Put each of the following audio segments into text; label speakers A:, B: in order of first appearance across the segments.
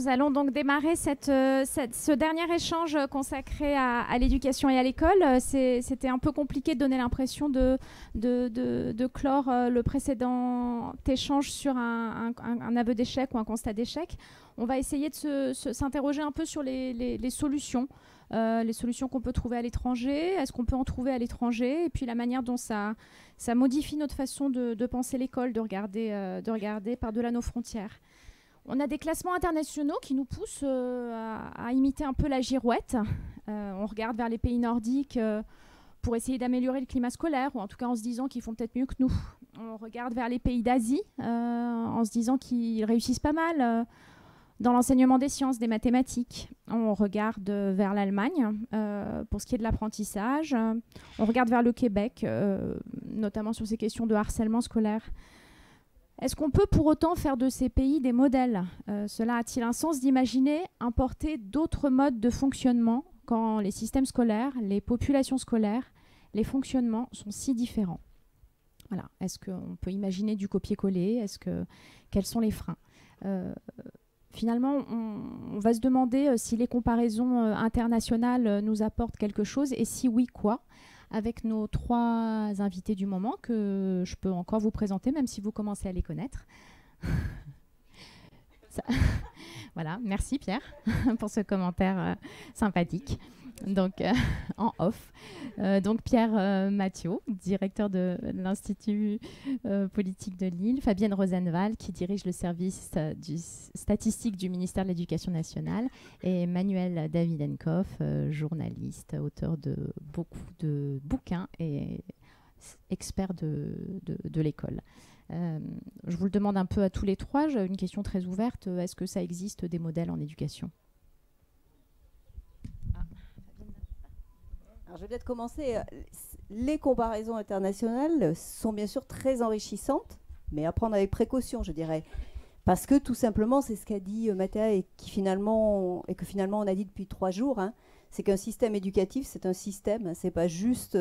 A: Nous allons donc démarrer ce dernier échange consacré à l'éducation et à l'école. C'était un peu compliqué de donner l'impression de clore le précédent échange sur un aveu d'échec ou un constat d'échec. On va essayer de s'interroger un peu sur les solutions. Les solutions qu'on peut trouver à l'étranger, est-ce qu'on peut en trouver à l'étranger, et puis la manière dont ça modifie notre façon de penser l'école, de regarder par-delà nos frontières. On a des classements internationaux qui nous poussent à imiter un peu la girouette. On regarde vers les pays nordiques pour essayer d'améliorer le climat scolaire, ou en tout cas en se disant qu'ils font peut-être mieux que nous. On regarde vers les pays d'Asie en se disant qu'ils réussissent pas mal dans l'enseignement des sciences, des mathématiques. On regarde vers l'Allemagne pour ce qui est de l'apprentissage. On regarde vers le Québec, notamment sur ces questions de harcèlement scolaire. Est-ce qu'on peut pour autant faire de ces pays des modèles ? Cela a-t-il un sens d'imaginer importer d'autres modes de fonctionnement quand les systèmes scolaires, les populations scolaires, les fonctionnements sont si différents ? Voilà. Est-ce qu'on peut imaginer du copier-coller ? Quels sont les freins ? Finalement, on va se demander si les comparaisons internationales nous apportent quelque chose, et si oui, quoi ? Avec nos 3 invités du moment que je peux encore vous présenter, même si vous commencez à les connaître. Voilà, merci Pierre pour ce commentaire sympathique. Donc, en off. Donc, Pierre Mathiot, directeur de l'Institut politique de Lille. Fabienne Rosenval, qui dirige le service statistique du ministère de l'Éducation nationale. Et Manuel Davidenkoff, journaliste, auteur de beaucoup de bouquins et expert de l'école. Je vous le demande un peu à tous les 3. J'ai une question très ouverte. Est-ce que ça existe des modèles en éducation ?
B: Alors, je vais peut-être commencer. Les comparaisons internationales sont bien sûr très enrichissantes, mais à prendre avec précaution, je dirais. Parce que tout simplement, c'est ce qu'a dit Mathéa et que finalement on a dit depuis 3 jours, c'est qu'un système éducatif, c'est un système, c'est pas juste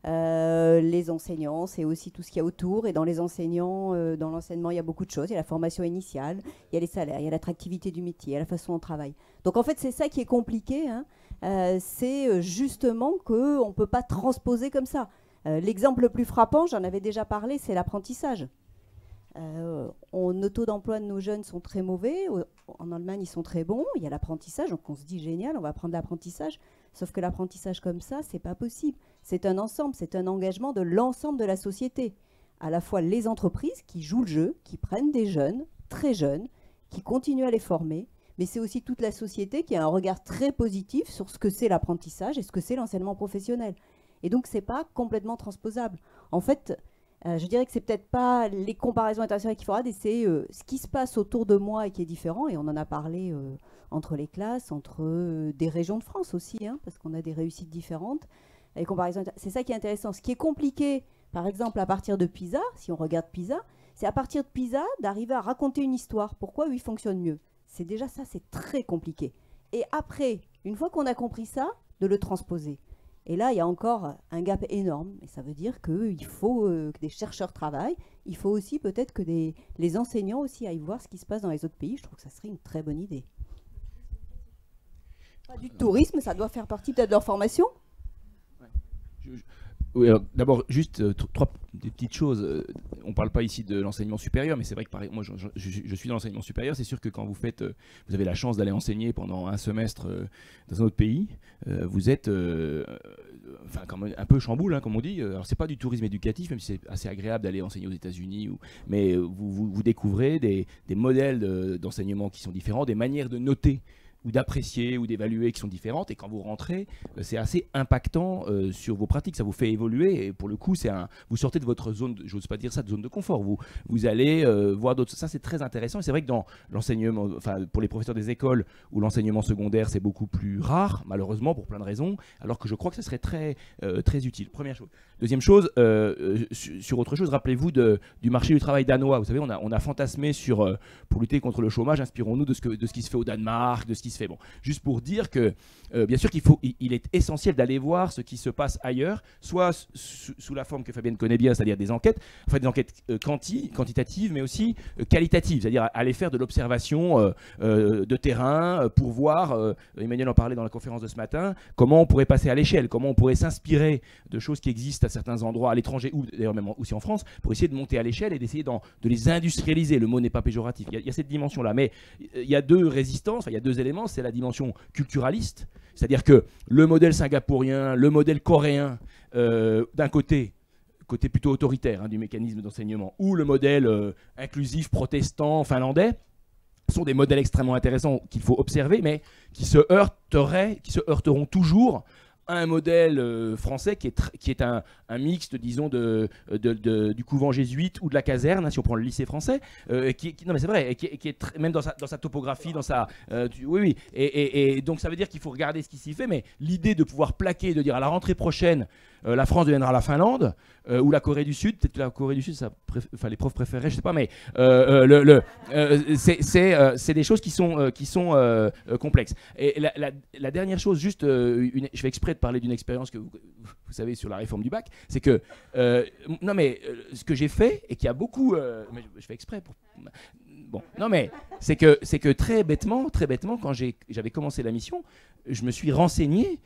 B: les enseignants, c'est aussi tout ce qu'il y a autour. Et dans les enseignants, dans l'enseignement, il y a beaucoup de choses. Il y a la formation initiale, il y a les salaires, il y a l'attractivité du métier, il y a la façon dont on travaille. Donc en fait, c'est ça qui est compliqué, c'est justement qu'on ne peut pas transposer comme ça. L'exemple le plus frappant, j'en avais déjà parlé, c'est l'apprentissage. Nos taux d'emploi de nos jeunes sont très mauvais. En Allemagne, ils sont très bons. Il y a l'apprentissage, donc on se dit génial, on va prendre l'apprentissage. Sauf que l'apprentissage comme ça, c'est pas possible. C'est un ensemble, c'est un engagement de l'ensemble de la société. À la fois les entreprises qui jouent le jeu, qui prennent des jeunes, très jeunes, qui continuent à les former, mais c'est aussi toute la société qui a un regard très positif sur ce que c'est l'apprentissage et ce que c'est l'enseignement professionnel. Et donc, c'est pas complètement transposable. En fait, je dirais que c'est peut-être pas les comparaisons internationales qu'il faudra, c'est ce qui se passe autour de moi et qui est différent. Et on en a parlé entre les classes, entre des régions de France aussi, parce qu'on a des réussites différentes. Les comparaisons, c'est ça qui est intéressant. Ce qui est compliqué, par exemple, à partir de PISA, si on regarde PISA, c'est à partir de PISA d'arriver à raconter une histoire. Pourquoi lui fonctionne mieux ? C'est déjà ça, c'est très compliqué. Et après, une fois qu'on a compris ça, de le transposer. Et là, il y a encore un gap énorme. Et ça veut dire qu'il faut que des chercheurs travaillent. Il faut aussi peut-être que les enseignants aussi aillent voir ce qui se passe dans les autres pays. Je trouve que ça serait une très bonne idée. Pas du tourisme, ça doit faire partie peut-être de leur formation.
C: Oui, d'abord, juste des petites choses. On ne parle pas ici de l'enseignement supérieur, mais c'est vrai que moi, je suis dans l'enseignement supérieur. C'est sûr que quand vous avez la chance d'aller enseigner pendant un semestre dans un autre pays, vous êtes quand même un peu chamboule, comme on dit. Alors, c'est pas du tourisme éducatif, même si c'est assez agréable d'aller enseigner aux États-Unis, mais vous découvrez des modèles d'enseignement qui sont différents, des manières de noter ou d'apprécier ou d'évaluer qui sont différentes, et quand vous rentrez, c'est assez impactant sur vos pratiques, ça vous fait évoluer, et pour le coup, vous sortez de votre zone, j'ose pas dire ça, de zone de confort, vous allez voir d'autres, ça c'est très intéressant, et c'est vrai que dans l'enseignement, pour les professeurs des écoles, où l'enseignement secondaire c'est beaucoup plus rare, malheureusement, pour plein de raisons, alors que je crois que ça serait très, très utile, première chose. Deuxième chose, sur autre chose, rappelez-vous du marché du travail danois, vous savez, on a fantasmé pour lutter contre le chômage, inspirons-nous de ce qui se fait au Danemark, de ce qui se se fait. Bon, juste pour dire que, bien sûr il est essentiel d'aller voir ce qui se passe ailleurs, soit sous la forme que Fabienne connaît bien, c'est-à-dire des enquêtes quantitatives, mais aussi qualitatives, c'est-à-dire aller faire de l'observation de terrain pour voir, Emmanuel en parlait dans la conférence de ce matin, comment on pourrait passer à l'échelle, comment on pourrait s'inspirer de choses qui existent à certains endroits à l'étranger, ou d'ailleurs même aussi en France, pour essayer de monter à l'échelle et d'essayer de les industrialiser. Le mot n'est pas péjoratif, il y a cette dimension-là, mais il y a deux résistances, il y a deux éléments, c'est la dimension culturaliste, c'est-à-dire que le modèle singapourien, le modèle coréen, d'un côté plutôt autoritaire du mécanisme d'enseignement, ou le modèle inclusif protestant finlandais, sont des modèles extrêmement intéressants qu'il faut observer, mais qui se heurteront toujours à un modèle français qui est un mixte, disons, du couvent jésuite ou de la caserne, si on prend le lycée français, non mais c'est vrai, qui est même dans sa topographie, dans sa... oui, et donc ça veut dire qu'il faut regarder ce qui s'y fait, mais l'idée de pouvoir plaquer, de dire à la rentrée prochaine, la France deviendra la Finlande, ou la Corée du Sud, peut-être que la Corée du Sud, les profs préférés, je sais pas, mais c'est des choses qui sont complexes. Et la dernière chose, juste, je fais exprès de parler d'une expérience que vous savez sur la réforme du bac, c'est que ce que j'ai fait et qu'il y a beaucoup, mais je fais exprès pour. Bon, non mais c'est que très bêtement, quand j'avais commencé la mission, je me suis renseigné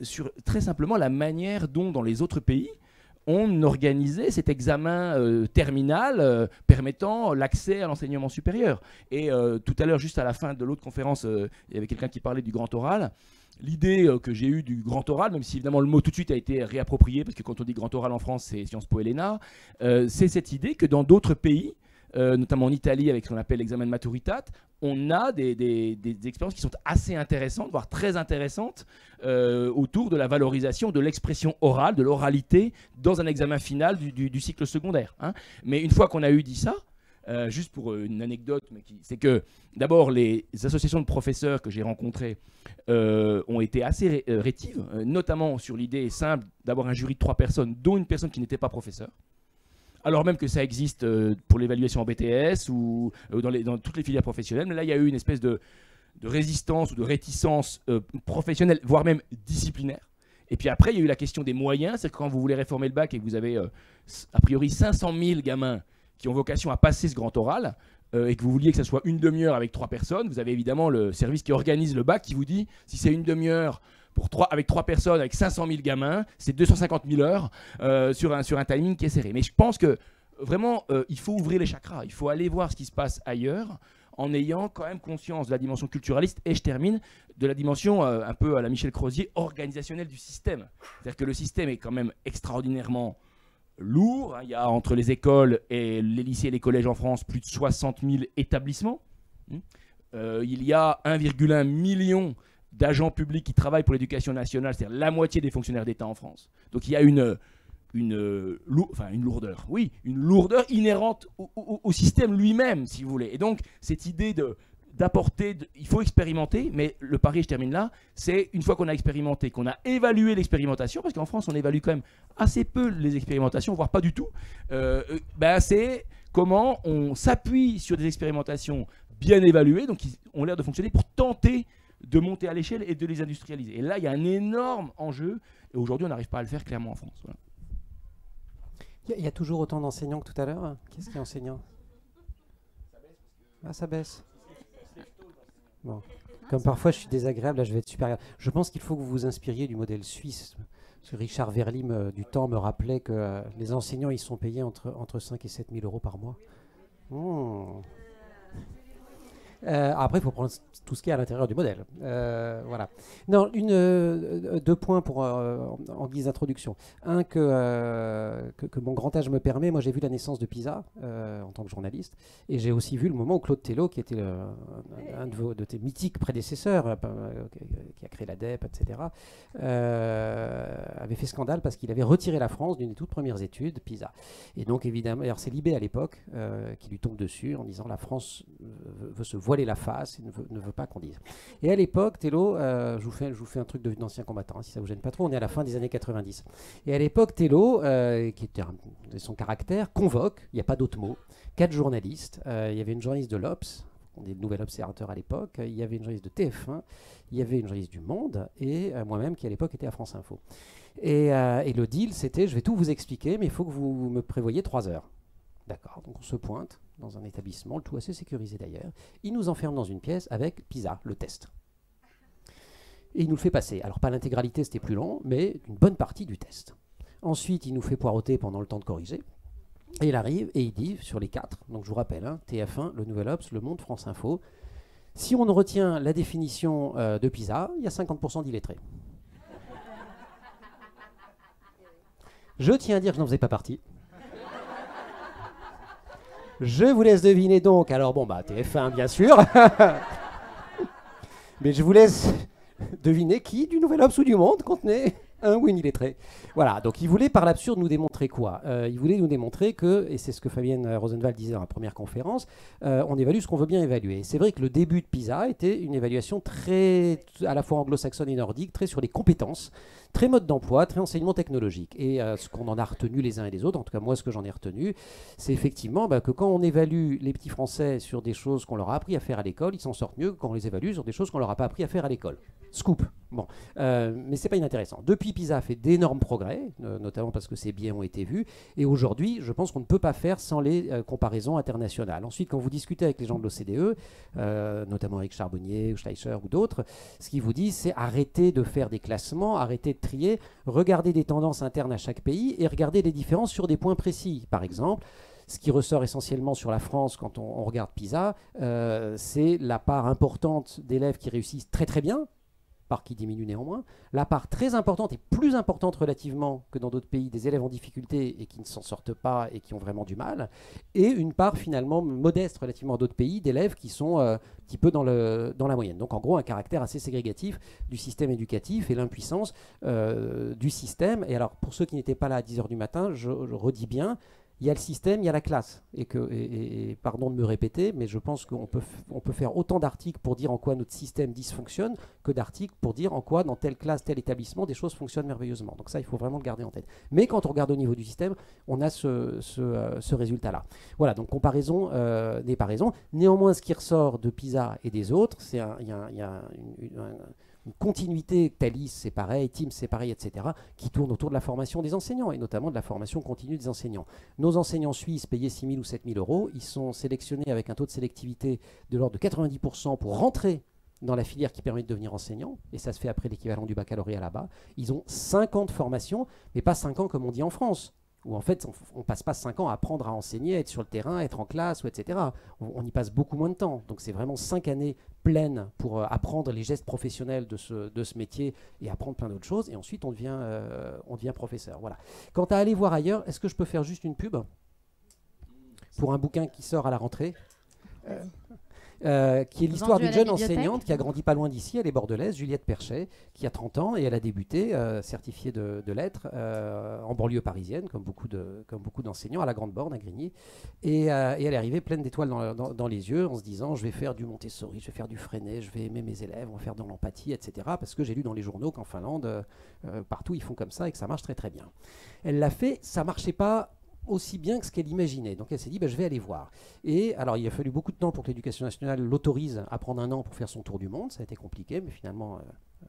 C: sur très simplement la manière dont dans les autres pays on organisait cet examen terminal permettant l'accès à l'enseignement supérieur. Et tout à l'heure, juste à la fin de l'autre conférence, il y avait quelqu'un qui parlait du grand oral. L'idée que j'ai eue du grand oral, même si évidemment le mot tout de suite a été réapproprié, parce que quand on dit grand oral en France, c'est Sciences Po et l'ENA, c'est cette idée que dans d'autres pays, notamment en Italie avec ce qu'on appelle l'examen de maturitate, on a des expériences qui sont assez intéressantes, voire très intéressantes, autour de la valorisation de l'expression orale, de l'oralité, dans un examen final du cycle secondaire. Mais une fois qu'on a dit ça, juste pour une anecdote, c'est que d'abord les associations de professeurs que j'ai rencontrées ont été assez rétives, notamment sur l'idée simple d'avoir un jury de 3 personnes, dont une personne qui n'était pas professeur. Alors même que ça existe pour l'évaluation en BTS ou dans toutes les filières professionnelles. Mais là, il y a eu une espèce de résistance ou de réticence professionnelle, voire même disciplinaire. Et puis après, il y a eu la question des moyens. C'est que quand vous voulez réformer le bac et que vous avez a priori 500 000 gamins qui ont vocation à passer ce grand oral, et que vous vouliez que ça soit une demi-heure avec 3 personnes, vous avez évidemment le service qui organise le bac qui vous dit si c'est une demi-heure avec 3 personnes, avec 500 000 gamins, c'est 250 000 heures sur un timing qui est serré. Mais je pense que vraiment, il faut ouvrir les chakras. Il faut aller voir ce qui se passe ailleurs en ayant quand même conscience de la dimension culturaliste. Et je termine de la dimension, un peu à la Michel Crozier, organisationnelle du système. C'est-à-dire que le système est quand même extraordinairement lourd. Il y a entre les écoles et les lycées et les collèges en France plus de 60 000 établissements. Il y a 1,1 million d'agents publics qui travaillent pour l'éducation nationale, c'est-à-dire la moitié des fonctionnaires d'État en France. Donc il y a une lourdeur, oui, une lourdeur inhérente au système lui-même, si vous voulez. Et donc cette idée d'apporter, il faut expérimenter, mais le pari, je termine là, c'est une fois qu'on a expérimenté, qu'on a évalué l'expérimentation, parce qu'en France on évalue quand même assez peu les expérimentations, voire pas du tout, c'est comment on s'appuie sur des expérimentations bien évaluées, donc qui ont l'air de fonctionner pour tenter de monter à l'échelle et de les industrialiser. Et là, il y a un énorme enjeu, et aujourd'hui, on n'arrive pas à le faire clairement en France. Voilà.
D: Il y a toujours autant d'enseignants que tout à l'heure. Qu'est-ce qui est enseignant ? Ça baisse. Bon. Comme parfois, je suis désagréable, là, je vais être supérieur. Je pense qu'il faut que vous vous inspiriez du modèle suisse. Parce que Richard Verlim, du temps, me rappelait que les enseignants, ils sont payés entre 5 et 7 000 euros par mois. Après, il faut prendre tout ce qui est à l'intérieur du modèle. Voilà. Non, 2 points en guise d'introduction. Un, que mon grand âge me permet. Moi, j'ai vu la naissance de PISA en tant que journaliste. Et j'ai aussi vu le moment où Claude Tello, qui était un de tes mythiques prédécesseurs, qui a créé l'ADEP, etc., avait fait scandale parce qu'il avait retiré la France d'une des toutes premières études, PISA. Et donc, évidemment, alors c'est Libé à l'époque qui lui tombe dessus en disant la France veut se voiler la face et ne veut pas qu'on dise. Et à l'époque, Tello, je vous fais un truc d'ancien combattant, si ça vous gêne pas trop, on est à la fin des années 90. Et à l'époque, Tello, qui était son caractère, convoque, il n'y a pas d'autre mot, 4 journalistes. Il y avait une journaliste de l'Obs, on est le nouvel observateur à l'époque, il y avait une journaliste de TF1, il y avait une journaliste du Monde, et moi-même qui à l'époque était à France Info. Et le deal, c'était, je vais tout vous expliquer, mais il faut que vous me prévoyiez 3 heures. D'accord, donc on se pointe dans un établissement, le tout assez sécurisé d'ailleurs. Il nous enferme dans une pièce avec PISA, le test. Et il nous le fait passer. Alors pas l'intégralité, c'était plus long, mais une bonne partie du test. Ensuite, il nous fait poireauter pendant le temps de corriger. Et il arrive et il dit, sur les 4, donc je vous rappelle, TF1, Le Nouvel Obs, Le Monde, France Info, si on retient la définition de PISA, il y a 50% d'illettrés. Je tiens à dire que je n'en faisais pas partie. Je vous laisse deviner donc, alors bon, TF1 bien sûr, mais je vous laisse deviner qui, du Nouvel Obs ou du Monde, contenait un ou une illettrée. Voilà, donc il voulait par l'absurde nous démontrer quoi? Il voulait nous démontrer que, et c'est ce que Fabienne Rosenwald disait dans la première conférence, on évalue ce qu'on veut bien évaluer. C'est vrai que le début de PISA était une évaluation très, à la fois anglo-saxonne et nordique, très sur les compétences, très mode d'emploi, très enseignement technologique. Et ce qu'on en a retenu les uns et les autres, en tout cas moi ce que j'en ai retenu, c'est effectivement que quand on évalue les petits Français sur des choses qu'on leur a appris à faire à l'école, ils s'en sortent mieux que quand on les évalue sur des choses qu'on leur a pas appris à faire à l'école. Scoop. Bon, mais c'est pas inintéressant. Depuis, PISA a fait d'énormes progrès, notamment parce que ces biais ont été vus. Et aujourd'hui, je pense qu'on ne peut pas faire sans les comparaisons internationales. Ensuite, quand vous discutez avec les gens de l'OCDE, notamment avec Charbonnier ou Schleicher ou d'autres, ce qu'ils vous disent, c'est arrêter de faire des classements, arrêter de trier, regarder des tendances internes à chaque pays et regarder les différences sur des points précis. Par exemple, ce qui ressort essentiellement sur la France quand on regarde PISA, c'est la part importante d'élèves qui réussissent très très bien, part qui diminue néanmoins, la part très importante et plus importante relativement que dans d'autres pays des élèves en difficulté et qui ne s'en sortent pas et qui ont vraiment du mal, et une part finalement modeste relativement à d'autres pays d'élèves qui sont un petit peu dans la moyenne. Donc en gros un caractère assez ségrégatif du système éducatif et l'impuissance du système. Et alors pour ceux qui n'étaient pas là à 10h du matin, je redis bien, il y a le système, il y a la classe. Et pardon de me répéter, mais je pense qu'on peut faire autant d'articles pour dire en quoi notre système dysfonctionne que d'articles pour dire en quoi, dans telle classe, tel établissement, des choses fonctionnent merveilleusement. Donc ça, il faut vraiment le garder en tête. Mais quand on regarde au niveau du système, on a ce résultat-là. Voilà, donc comparaison n'est pas raison. Néanmoins, ce qui ressort de PISA et des autres, il y a une continuité, Thalys c'est pareil, Teams c'est pareil, etc., qui tourne autour de la formation des enseignants, et notamment de la formation continue des enseignants. Nos enseignants suisses payés 6 000 ou 7 000 euros, ils sont sélectionnés avec un taux de sélectivité de l'ordre de 90% pour rentrer dans la filière qui permet de devenir enseignant, et ça se fait après l'équivalent du baccalauréat là-bas. Ils ont 5 ans de formation, mais pas 5 ans comme on dit en France, où en fait on ne passe pas 5 ans à apprendre à enseigner, à être sur le terrain, à être en classe, etc. On y passe beaucoup moins de temps. Donc c'est vraiment 5 années pleines pour apprendre les gestes professionnels de ce métier et apprendre plein d'autres choses. Et ensuite on devient professeur. Voilà. Quant à aller voir ailleurs, est-ce que je peux faire juste une pub pour un bouquin qui sort à la rentrée qui est l'histoire d'une jeune enseignante qui a grandi pas loin d'ici, elle est bordelaise, Juliette Perchet, qui a 30 ans et elle a débuté certifiée de lettres en banlieue parisienne, comme beaucoup d'enseignants, à la Grande Borne, à Grigny. Et elle est arrivée pleine d'étoiles dans les yeux en se disant je vais faire du Montessori, je vais faire du Freinet, je vais aimer mes élèves, on va faire de l'empathie, etc. Parce que j'ai lu dans les journaux qu'en Finlande, partout ils font comme ça et que ça marche très très bien. Elle l'a fait, ça marchait pas aussi bien que ce qu'elle imaginait. Donc elle s'est dit, je vais aller voir. Et alors il a fallu beaucoup de temps pour que l'éducation nationale l'autorise à prendre un an pour faire son tour du monde. Ça a été compliqué, mais finalement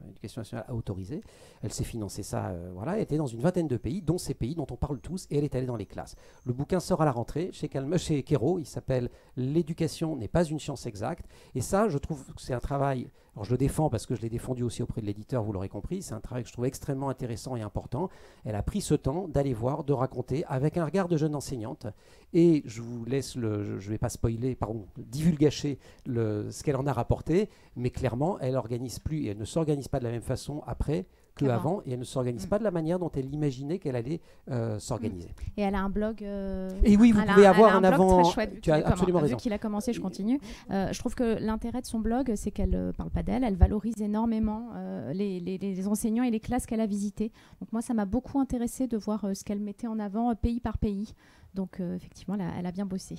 D: l'éducation nationale a autorisé. Elle s'est financé ça, voilà. Elle était dans une vingtaine de pays, dont ces pays dont on parle tous, et elle est allée dans les classes. Le bouquin sort à la rentrée chez Kero, il s'appelle L'éducation n'est pas une science exacte. Et ça, je trouve que c'est un travail, alors je le défends parce que je l'ai défendu aussi auprès de l'éditeur, vous l'aurez compris, c'est un travail que je trouve extrêmement intéressant et important. Elle a pris ce temps d'aller voir, de raconter, avec un regard de jeune enseignante. Et je vous laisse, je ne vais pas spoiler, pardon, divulgacher ce qu'elle en a rapporté, mais clairement, elle organise plus et elle ne s'organise pas de la même façon après qu'avant, et elle ne s'organise pas de la manière dont elle imaginait qu'elle allait s'organiser.
A: Et elle a un blog.
D: Et oui, vous pouvez avoir un avant.
A: Très chouette,
D: tu as absolument raison.
A: Vu qu'il a commencé, je continue. Je trouve que l'intérêt de son blog, c'est qu'elle ne parle pas d'elle, elle valorise énormément les enseignants et les classes qu'elle a visitées. Donc moi, ça m'a beaucoup intéressée de voir ce qu'elle mettait en avant pays par pays. Donc effectivement, elle a bien bossé.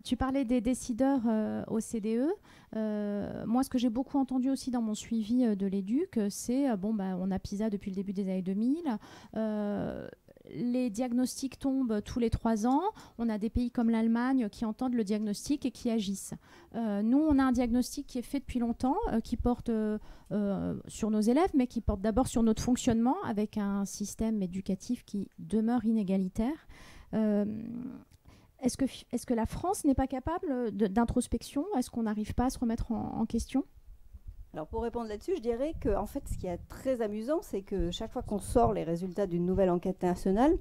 A: Tu parlais des décideurs au CDE. Moi, ce que j'ai beaucoup entendu aussi dans mon suivi de l'éduc, c'est on a PISA depuis le début des années 2000. les diagnostics tombent tous les 3 ans. On a des pays comme l'Allemagne qui entendent le diagnostic et qui agissent. Nous, on a un diagnostic qui est fait depuis longtemps, qui porte sur nos élèves, mais qui porte d'abord sur notre fonctionnement avec un système éducatif qui demeure inégalitaire. Est-ce que la France n'est pas capable d'introspection? Est-ce qu'on n'arrive pas à se remettre en question?
B: Alors pour répondre là-dessus, je dirais que en fait, ce qui est très amusant, c'est que chaque fois qu'on sort les résultats d'une nouvelle enquête nationale,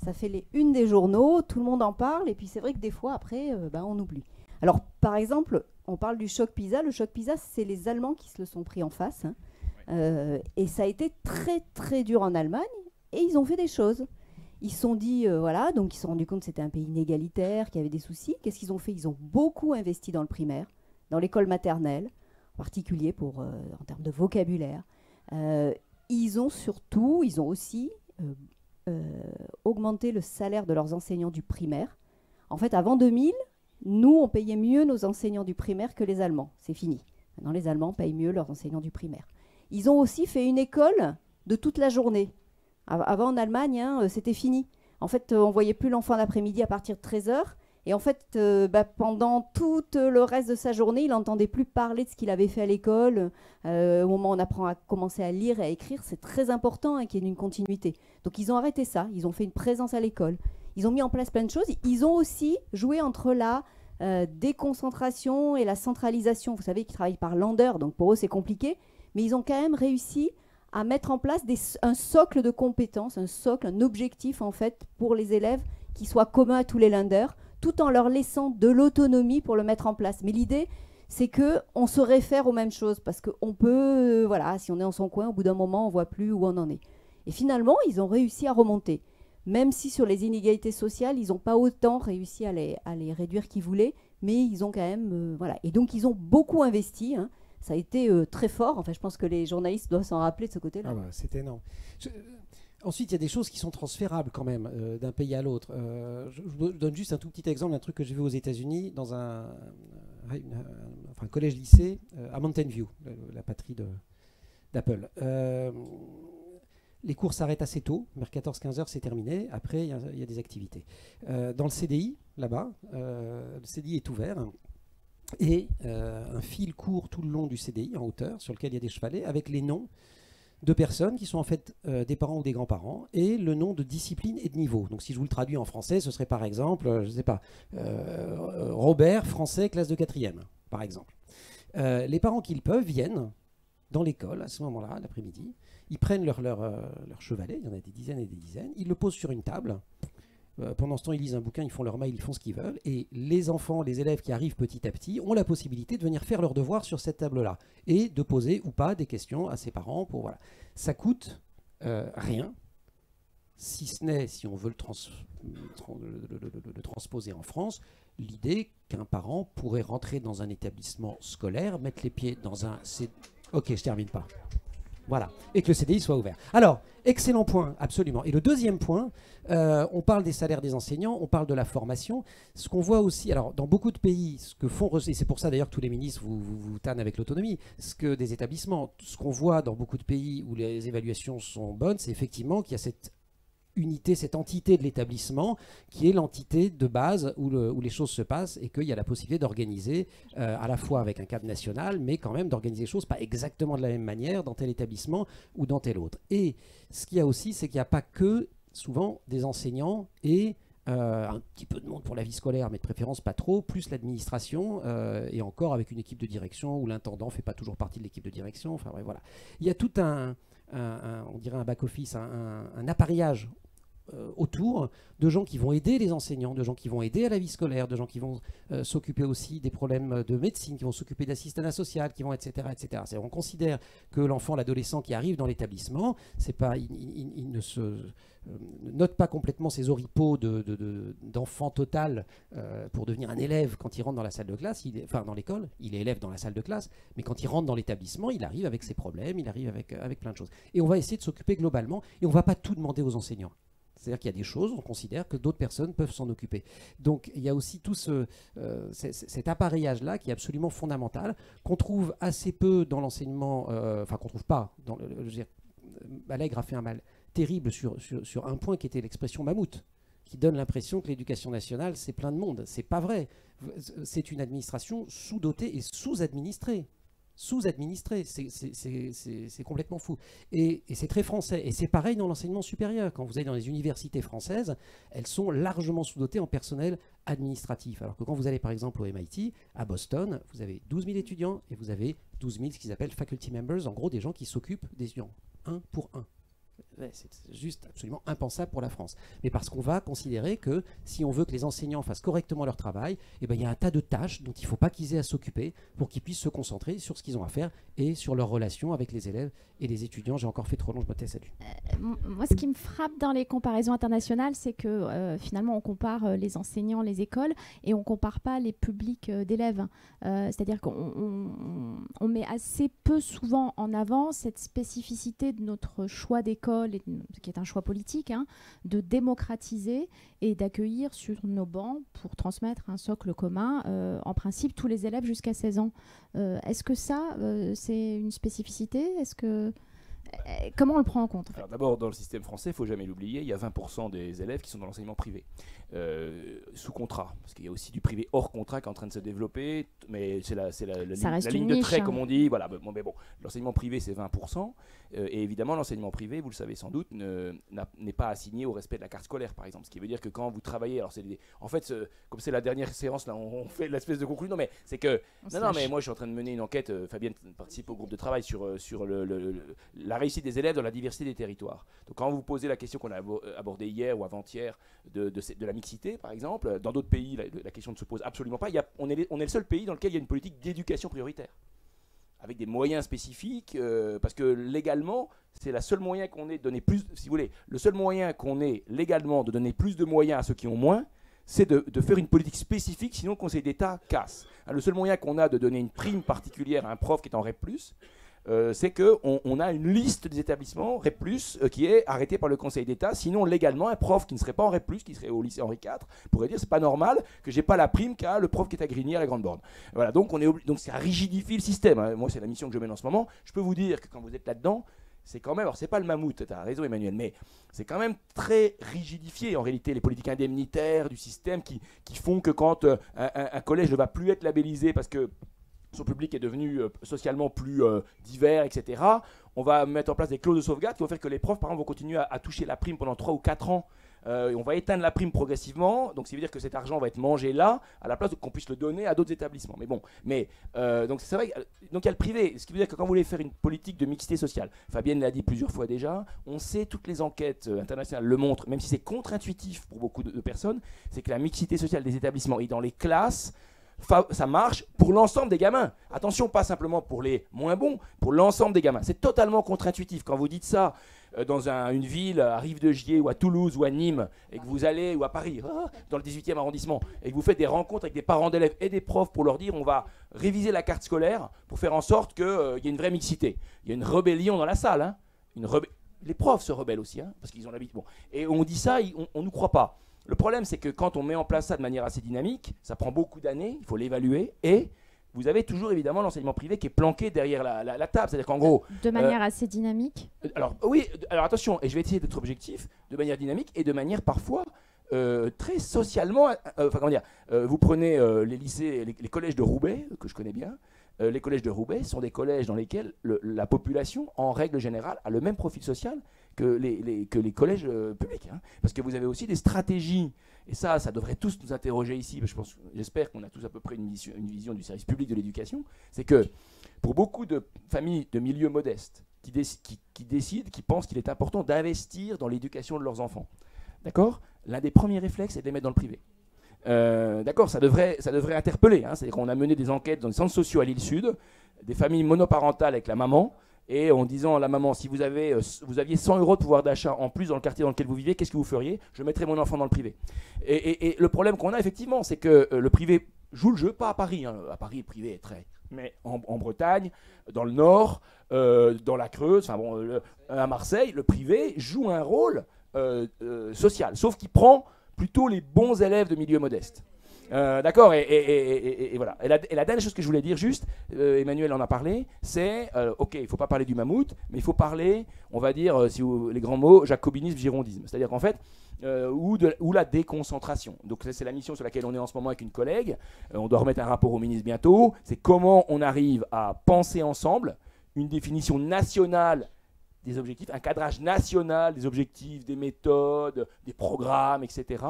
B: ça fait les unes des journaux, tout le monde en parle, et puis c'est vrai que des fois, après, on oublie. Alors par exemple, on parle du choc PISA. Le choc PISA, c'est les Allemands qui se le sont pris en face. Et ça a été très très dur en Allemagne, et ils ont fait des choses. Ils se sont dit, voilà, donc ils se sont rendus compte que c'était un pays inégalitaire, qu'il y avait des soucis. Qu'est-ce qu'ils ont fait? Ils ont beaucoup investi dans le primaire, dans l'école maternelle, en particulier en termes de vocabulaire. Ils ont aussi augmenté le salaire de leurs enseignants du primaire. En fait, avant 2000, nous, on payait mieux nos enseignants du primaire que les Allemands. C'est fini. Maintenant, les Allemands payent mieux leurs enseignants du primaire. Ils ont aussi fait une école de toute la journée. Avant, en Allemagne, c'était fini. En fait, on ne voyait plus l'enfant l'après-midi à partir de 13h. Et en fait, pendant tout le reste de sa journée, il n'entendait plus parler de ce qu'il avait fait à l'école. Au moment où on apprend à commencer à lire et à écrire, c'est très important qu'il y ait une continuité. Donc ils ont arrêté ça, ils ont fait une présence à l'école. Ils ont mis en place plein de choses. Ils ont aussi joué entre la déconcentration et la centralisation. Vous savez qu'ils travaillent par Länder, donc pour eux c'est compliqué. Mais ils ont quand même réussi à mettre en place un socle de compétences, un objectif en fait pour les élèves qui soit commun à tous les Länder, tout en leur laissant de l'autonomie pour le mettre en place. Mais l'idée, c'est qu'on se réfère aux mêmes choses, parce qu'on peut, si on est dans son coin, au bout d'un moment, on ne voit plus où on en est. Et finalement, ils ont réussi à remonter. Même si sur les inégalités sociales, ils n'ont pas autant réussi à les réduire qu'ils voulaient, mais ils ont quand même... Et donc, ils ont beaucoup investi. Ça a été très fort. Enfin, je pense que les journalistes doivent s'en rappeler de ce côté-là.
D: Ah bah, c'est énorme. Ensuite, il y a des choses qui sont transférables quand même d'un pays à l'autre. Je vous donne juste un tout petit exemple d'un truc que j'ai vu aux États-Unis dans un collège-lycée à Mountain View, la patrie d'Apple. Les cours s'arrêtent assez tôt, vers 14-15 heures, c'est terminé. Après, il y a des activités. Dans le CDI, là-bas, le CDI est ouvert. Et un fil court tout le long du CDI, en hauteur, sur lequel il y a des chevalets, avec les noms de personnes qui sont en fait des parents ou des grands-parents, et le nom de discipline et de niveau. Donc si je vous le traduis en français, ce serait par exemple, je ne sais pas, Robert, français, classe de 4e, par exemple. Les parents qui le peuvent viennent dans l'école à ce moment-là, l'après-midi, ils prennent leur chevalet, il y en a des dizaines et des dizaines, ils le posent sur une table. Pendant ce temps, ils lisent un bouquin, ils font leur mail, ils font ce qu'ils veulent. Et les enfants, les élèves qui arrivent petit à petit ont la possibilité de venir faire leurs devoirs sur cette table-là et de poser ou pas des questions à ses parents. Voilà. Ça coûte rien, si ce n'est, si on veut le transposer en France, l'idée qu'un parent pourrait rentrer dans un établissement scolaire, mettre les pieds dans un... Ok, je termine pas. Voilà, et que le CDI soit ouvert. Alors, excellent point, absolument. Et le deuxième point, on parle des salaires des enseignants, on parle de la formation. Ce qu'on voit aussi, alors dans beaucoup de pays, ce que font, et c'est pour ça d'ailleurs que tous les ministres vous tannent avec l'autonomie, ce que des établissements, ce qu'on voit dans beaucoup de pays où les évaluations sont bonnes, c'est effectivement qu'il y a cette unité, cette entité de l'établissement qui est l'entité de base où les choses se passent et qu'il y a la possibilité d'organiser à la fois avec un cadre national, mais quand même d'organiser les choses pas exactement de la même manière dans tel établissement ou dans tel autre. Et ce qu'il y a aussi, c'est qu'il n'y a pas que souvent des enseignants et un petit peu de monde pour la vie scolaire, mais de préférence pas trop, plus l'administration et encore avec une équipe de direction où l'intendant ne fait pas toujours partie de l'équipe de direction. Enfin ouais, voilà. Il y a tout on dirait un back-office, un appareillage autour de gens qui vont aider les enseignants, de gens qui vont aider à la vie scolaire, de gens qui vont s'occuper aussi des problèmes de médecine, qui vont s'occuper d'assistanat social, qui vont etc. etc. On considère que l'enfant, l'adolescent qui arrive dans l'établissement, c'est pas, il ne se note pas complètement ses oripeaux d'enfant total pour devenir un élève quand il rentre dans la salle de classe, dans l'école, il est élève dans la salle de classe, mais quand il rentre dans l'établissement, il arrive avec ses problèmes, il arrive avec plein de choses. Et on va essayer de s'occuper globalement, et on ne va pas tout demander aux enseignants. C'est-à-dire qu'il y a des choses, on considère que d'autres personnes peuvent s'en occuper. Donc il y a aussi tout cet appareillage-là qui est absolument fondamental, qu'on trouve assez peu dans l'enseignement, qu'on ne trouve pas. Allègre a fait un terrible sur un point qui était l'expression mammouth, qui donne l'impression que l'éducation nationale, c'est plein de monde. C'est pas vrai. C'est une administration sous-dotée et sous-administrée. Sous-administrée, c'est complètement fou. Et c'est très français. Et c'est pareil dans l'enseignement supérieur. Quand vous allez dans les universités françaises, elles sont largement sous-dotées en personnel administratif. Alors que quand vous allez par exemple au MIT, à Boston, vous avez 12 000 étudiants et vous avez 12 000 ce qu'ils appellent faculty members, en gros des gens qui s'occupent des étudiants, un pour un. C'est juste absolument impensable pour la France. Mais parce qu'on va considérer que si on veut que les enseignants fassent correctement leur travail, eh ben, il y a un tas de tâches dont il ne faut pas qu'ils aient à s'occuper pour qu'ils puissent se concentrer sur ce qu'ils ont à faire et sur leurs relations avec les élèves et les étudiants. J'ai encore fait trop long, je me tais, salut.
A: Moi, ce qui me frappe dans les comparaisons internationales, c'est que finalement, on compare les enseignants, les écoles, et on ne compare pas les publics d'élèves. C'est-à-dire qu'on met assez peu souvent en avant cette spécificité de notre choix d'école, qui est un choix politique, hein, de démocratiser et d'accueillir sur nos bancs pour transmettre un socle commun, en principe, tous les élèves jusqu'à 16 ans. Est-ce que ça, c'est une spécificité ? Comment on le prend en compte, en fait ?
C: Alors d'abord, dans le système français, il ne faut jamais l'oublier, il y a 20% des élèves qui sont dans l'enseignement privé, sous contrat. Parce qu'il y a aussi du privé hors contrat qui est en train de se développer, mais c'est la ligne de trait, comme on dit. Voilà, mais bon, l'enseignement privé, c'est 20%. Et évidemment, l'enseignement privé, vous le savez sans doute, n'est pas assigné au respect de la carte scolaire, par exemple. Ce qui veut dire que quand vous travaillez, alors en fait, comme c'est la dernière séance, là, on fait l'espèce de conclusion. Non, mais c'est que... Non, mais moi, je suis en train de mener une enquête. Fabienne participe au groupe de travail sur la réussite des élèves dans la diversité des territoires. Donc, quand vous posez la question qu'on a abordée hier ou avant-hier de la mixité, par exemple, dans d'autres pays, la question ne se pose absolument pas. On est le seul pays dans lequel il y a une politique d'éducation prioritaire, avec des moyens spécifiques, parce que légalement, c'est le seul moyen qu'on ait de donner plus, si vous voulez, le seul moyen qu'on ait légalement de donner plus de moyens à ceux qui ont moins, c'est de faire une politique spécifique, sinon le Conseil d'État casse. Le seul moyen qu'on a de donner une prime particulière à un prof qui est en REP+, c'est qu'on a une liste des établissements REP+, qui est arrêtée par le Conseil d'État. Sinon, légalement, un prof qui ne serait pas en REP+, qui serait au lycée Henri IV, pourrait dire c'est pas normal que j'ai pas la prime qu'a le prof qui est à Grigny à la Grande Borne. Voilà, donc ça rigidifie le système. Hein. Moi, c'est la mission que je mène en ce moment. Je peux vous dire que quand vous êtes là-dedans, c'est quand même, alors c'est pas le mammouth, tu as raison Emmanuel, mais c'est quand même très rigidifié en réalité, les politiques indemnitaires du système qui font que quand un collège ne va plus être labellisé parce que son public est devenu socialement plus divers, etc. On va mettre en place des clauses de sauvegarde qui vont faire que les profs, par exemple, vont continuer à toucher la prime pendant 3 ou 4 ans. Et on va éteindre la prime progressivement. Donc, ça veut dire que cet argent va être mangé là, à la place qu'on puisse le donner à d'autres établissements. Mais bon, donc c'est vrai. Donc, il y a le privé. Ce qui veut dire que quand vous voulez faire une politique de mixité sociale, Fabienne l'a dit plusieurs fois déjà, on sait, toutes les enquêtes internationales le montrent, même si c'est contre-intuitif pour beaucoup de personnes, c'est que la mixité sociale des établissements et dans les classes, ça marche pour l'ensemble des gamins. Attention, pas simplement pour les moins bons, pour l'ensemble des gamins. C'est totalement contre-intuitif. Quand vous dites ça dans une ville, à Rive-de-Gier ou à Toulouse ou à Nîmes, et que vous allez, ou à Paris, dans le 18e arrondissement, et que vous faites des rencontres avec des parents d'élèves et des profs pour leur dire on va réviser la carte scolaire pour faire en sorte qu'il y ait une vraie mixité. Il y a une rébellion dans la salle. Hein. Les profs se rebellent aussi, hein, parce qu'ils ont l'habitude. Bon. Et on dit ça, on ne nous croit pas. Le problème, c'est que quand on met en place ça de manière assez dynamique, ça prend beaucoup d'années, il faut l'évaluer, et vous avez toujours évidemment l'enseignement privé qui est planqué derrière la table. C'est-à-dire qu'en gros...
A: De manière assez dynamique.
C: Alors oui, alors attention, et je vais essayer d'être objectif, de manière dynamique et de manière parfois très socialement... vous prenez les lycées, les collèges de Roubaix, que je connais bien. Les collèges de Roubaix sont des collèges dans lesquels la population, en règle générale, a le même profil social que les collèges publics. Hein. Parce que vous avez aussi des stratégies, et ça devrait tous nous interroger ici, j'espère qu'on a tous à peu près une vision du service public de l'éducation, c'est que pour beaucoup de familles de milieux modestes qui décident, qui pensent qu'il est important d'investir dans l'éducation de leurs enfants, d'accord ? L'un des premiers réflexes, c'est de les mettre dans le privé. D'accord, ça devrait interpeller. Hein. C'est-à-dire qu'on a mené des enquêtes dans les centres sociaux à l'île Sud, des familles monoparentales avec la maman, et en disant à la maman, si vous aviez 100 € de pouvoir d'achat en plus dans le quartier dans lequel vous vivez, qu'est-ce que vous feriez ? Je mettrais mon enfant dans le privé. Et le problème qu'on a effectivement, c'est que le privé joue le jeu, pas à Paris. Hein. À Paris, le privé est très... Mais en Bretagne, dans le Nord, dans la Creuse, à Marseille, le privé joue un rôle social, sauf qu'il prend plutôt les bons élèves de milieu modeste. D'accord, et voilà. Et la dernière chose que je voulais dire juste, Emmanuel en a parlé, c'est, ok, il ne faut pas parler du mammouth, mais il faut parler, on va dire, les grands mots, jacobinisme, girondisme. C'est-à-dire qu'en fait, ou la déconcentration. Donc ça, c'est la mission sur laquelle on est en ce moment avec une collègue. On doit remettre un rapport au ministre bientôt. C'est comment on arrive à penser ensemble une définition nationale des objectifs, un cadrage national des objectifs, des méthodes, des programmes, etc.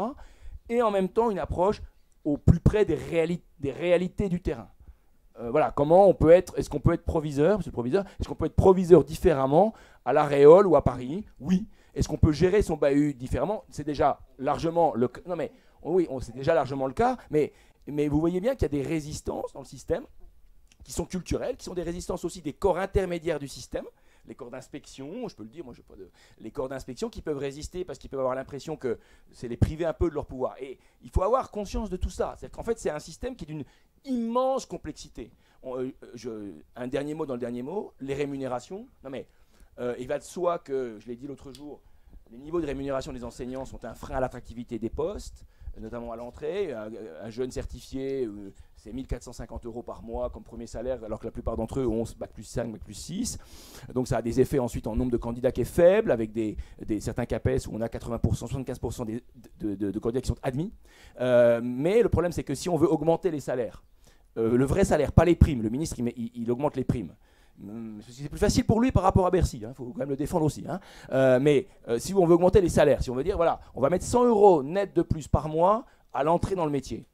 C: Et en même temps, une approche au plus près des réalités du terrain. Voilà, comment on peut être, est-ce qu'on peut être proviseur, monsieur le proviseur, est-ce qu'on peut être proviseur différemment à La Réole ou à Paris? Oui. Est-ce qu'on peut gérer son bahut différemment? C'est déjà largement le cas. Non mais oui, c'est déjà largement le cas, mais vous voyez bien qu'il y a des résistances dans le système qui sont culturelles, qui sont des résistances aussi des corps intermédiaires du système. Les corps d'inspection, je peux le dire, moi je pas de... les corps d'inspection qui peuvent résister parce qu'ils peuvent avoir l'impression que c'est les priver un peu de leur pouvoir. Et il faut avoir conscience de tout ça. C'est-à-dire qu'en fait, c'est un système qui est d'une immense complexité. Un dernier mot dans le dernier mot, les rémunérations. Non mais il va de soi que, je l'ai dit l'autre jour, les niveaux de rémunération des enseignants sont un frein à l'attractivité des postes, notamment à l'entrée. Un jeune certifié, c'est 1 450 € par mois comme premier salaire, alors que la plupart d'entre eux ont bac plus 5, bac plus 6. Donc ça a des effets ensuite en nombre de candidats qui est faible, avec certains CAPES où on a 80%, 75% de candidats qui sont admis. Mais le problème, c'est que si on veut augmenter les salaires, le vrai salaire, pas les primes, le ministre il augmente les primes. C'est plus facile pour lui par rapport à Bercy, il faut quand même le défendre aussi. Mais si on veut augmenter les salaires, si on veut dire, voilà, on va mettre 100 € net de plus par mois à l'entrée dans le métier.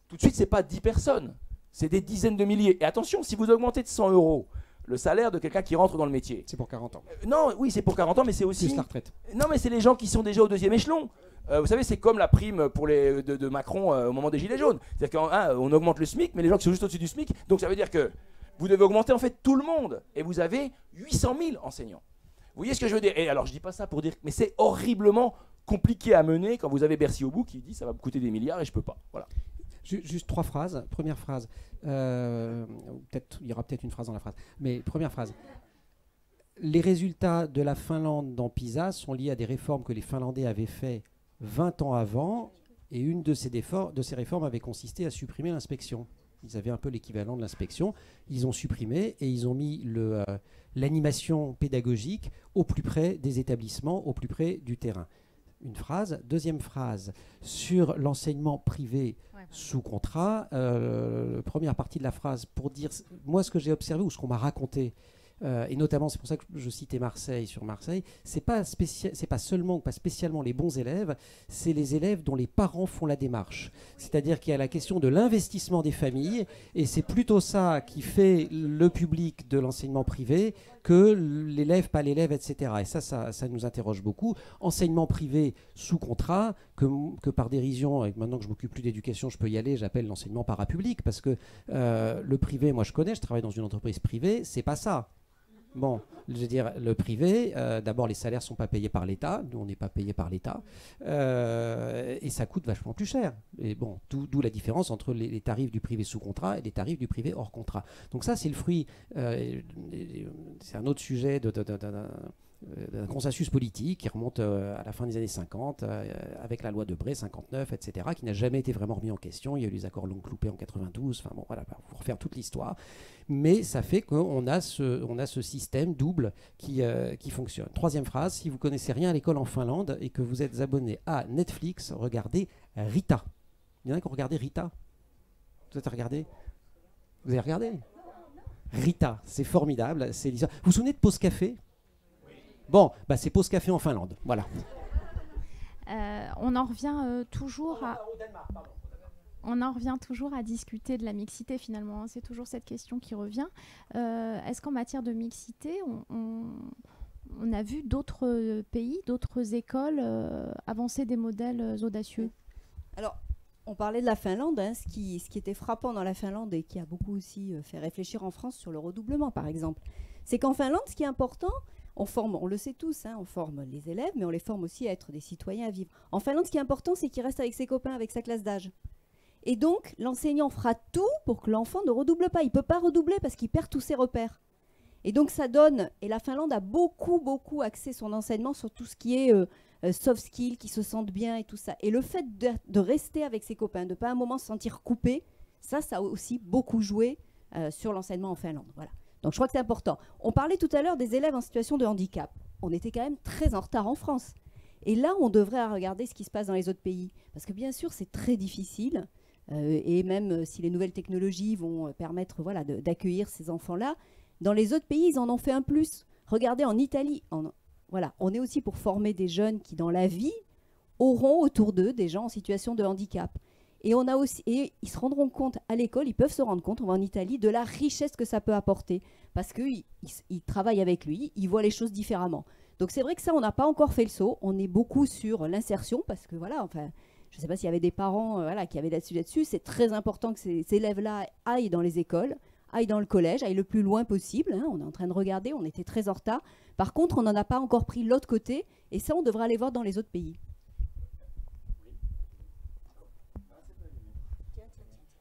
C: Tout de suite, ce n'est pas 10 personnes, c'est des dizaines de milliers. Et attention, si vous augmentez de 100 € le salaire de quelqu'un qui rentre dans le métier.
D: C'est pour 40 ans.
C: Non, oui, c'est pour 40 ans, mais c'est aussi...
D: Plus la retraite.
C: Non, mais c'est les gens qui sont déjà au 2e échelon. Vous savez, c'est comme la prime pour de Macron au moment des Gilets jaunes. C'est-à-dire qu'on augmente le SMIC, mais les gens qui sont juste au-dessus du SMIC, donc ça veut dire que vous devez augmenter en fait tout le monde. Et vous avez 800 000 enseignants. Vous voyez ce que je veux dire? Et alors, je dis pas ça pour dire... Mais c'est horriblement compliqué à mener quand vous avez Bercy au bout qui dit ça va me coûter des milliards et je peux pas. Voilà.
D: Juste 3 phrases. Première phrase. Il y aura peut-être une phrase dans la phrase. Mais première phrase. Les résultats de la Finlande dans PISA sont liés à des réformes que les Finlandais avaient fait 20 ans avant. Et une de ces réformes avait consisté à supprimer l'inspection. Ils avaient un peu l'équivalent de l'inspection. Ils ont supprimé et ils ont mis l'animation pédagogique au plus près des établissements, au plus près du terrain. Une phrase. Deuxième phrase, sur l'enseignement privé sous contrat. Première partie de la phrase pour dire, moi ce que j'ai observé ou ce qu'on m'a raconté, et notamment c'est pour ça que je citais Marseille sur Marseille, c'est pas seulement ou pas spécialement les bons élèves, c'est les élèves dont les parents font la démarche. C'est-à-dire qu'il y a la question de l'investissement des familles et c'est plutôt ça qui fait le public de l'enseignement privé que l'élève, pas l'élève, etc. Et ça nous interroge beaucoup. Enseignement privé sous contrat, que par dérision, et maintenant que je m'occupe plus d'éducation, je peux y aller, j'appelle l'enseignement parapublic, parce que le privé, moi je connais, je travaille dans une entreprise privée, c'est pas ça. Bon, je veux dire, le privé, d'abord les salaires ne sont pas payés par l'État, nous on n'est pas payé par l'État, et ça coûte vachement plus cher. Et bon, d'où la différence entre les tarifs du privé sous contrat et les tarifs du privé hors contrat. Donc ça c'est le fruit, c'est un autre sujet d'un consensus politique qui remonte à la fin des années 50, avec la loi Debré, 59, etc., qui n'a jamais été vraiment remis en question. Il y a eu les accords Longue-Cloupet en 92, enfin bon, voilà, pour refaire toute l'histoire. Mais ça fait qu'on a ce système double qui fonctionne. Troisième phrase, si vous connaissez rien à l'école en Finlande et que vous êtes abonné à Netflix, regardez Rita. Il y en a qui ont regardé Rita? Vous avez regardé? Vous avez regardé? Rita, c'est formidable. C'est l'histoire. Vous vous souvenez de Pause Café? Bon, bah c'est Pause Café en Finlande, voilà.
A: On en revient toujours à... On en revient toujours à discuter de la mixité finalement. C'est toujours cette question qui revient. Est-ce qu'en matière de mixité, on a vu d'autres pays, d'autres écoles avancer des modèles audacieux?
B: Alors, on parlait de la Finlande. Ce qui était frappant dans la Finlande et qui a beaucoup aussi fait réfléchir en France sur le redoublement, par exemple, c'est qu'en Finlande, ce qui est important, on le sait tous, on forme les élèves, mais on les forme aussi à être des citoyens à vivre. En Finlande, ce qui est important, c'est qu'il reste avec ses copains, avec sa classe d'âge. Et donc, l'enseignant fera tout pour que l'enfant ne redouble pas. Il ne peut pas redoubler parce qu'il perd tous ses repères. Et donc, ça donne... Et la Finlande a beaucoup, beaucoup axé son enseignement sur tout ce qui est soft skills, qui se sentent bien et tout ça. Et le fait de rester avec ses copains, de ne pas à un moment se sentir coupé, ça a aussi beaucoup joué sur l'enseignement en Finlande. Voilà. Donc je crois que c'est important. On parlait tout à l'heure des élèves en situation de handicap. On était quand même très en retard en France. Et là, on devrait regarder ce qui se passe dans les autres pays. Parce que bien sûr, c'est très difficile. Et même si les nouvelles technologies vont permettre d'accueillir ces enfants-là, dans les autres pays, ils en ont fait un plus. Regardez en Italie. On est aussi pour former des jeunes qui, dans la vie, auront autour d'eux des gens en situation de handicap. Et ils se rendront compte à l'école, ils peuvent se rendre compte, on va en Italie, de la richesse que ça peut apporter. Parce qu'ils travaillent avec lui, ils voient les choses différemment. Donc c'est vrai que ça, on n'a pas encore fait le saut. On est beaucoup sur l'insertion, parce que je ne sais pas s'il y avait des parents qui avaient là-dessus. C'est très important que ces élèves-là aillent dans les écoles, aillent dans le collège, aillent le plus loin possible. Hein. On est en train de regarder, on était très en retard. Par contre, on n'en a pas encore pris l'autre côté, et ça, on devrait aller voir dans les autres pays.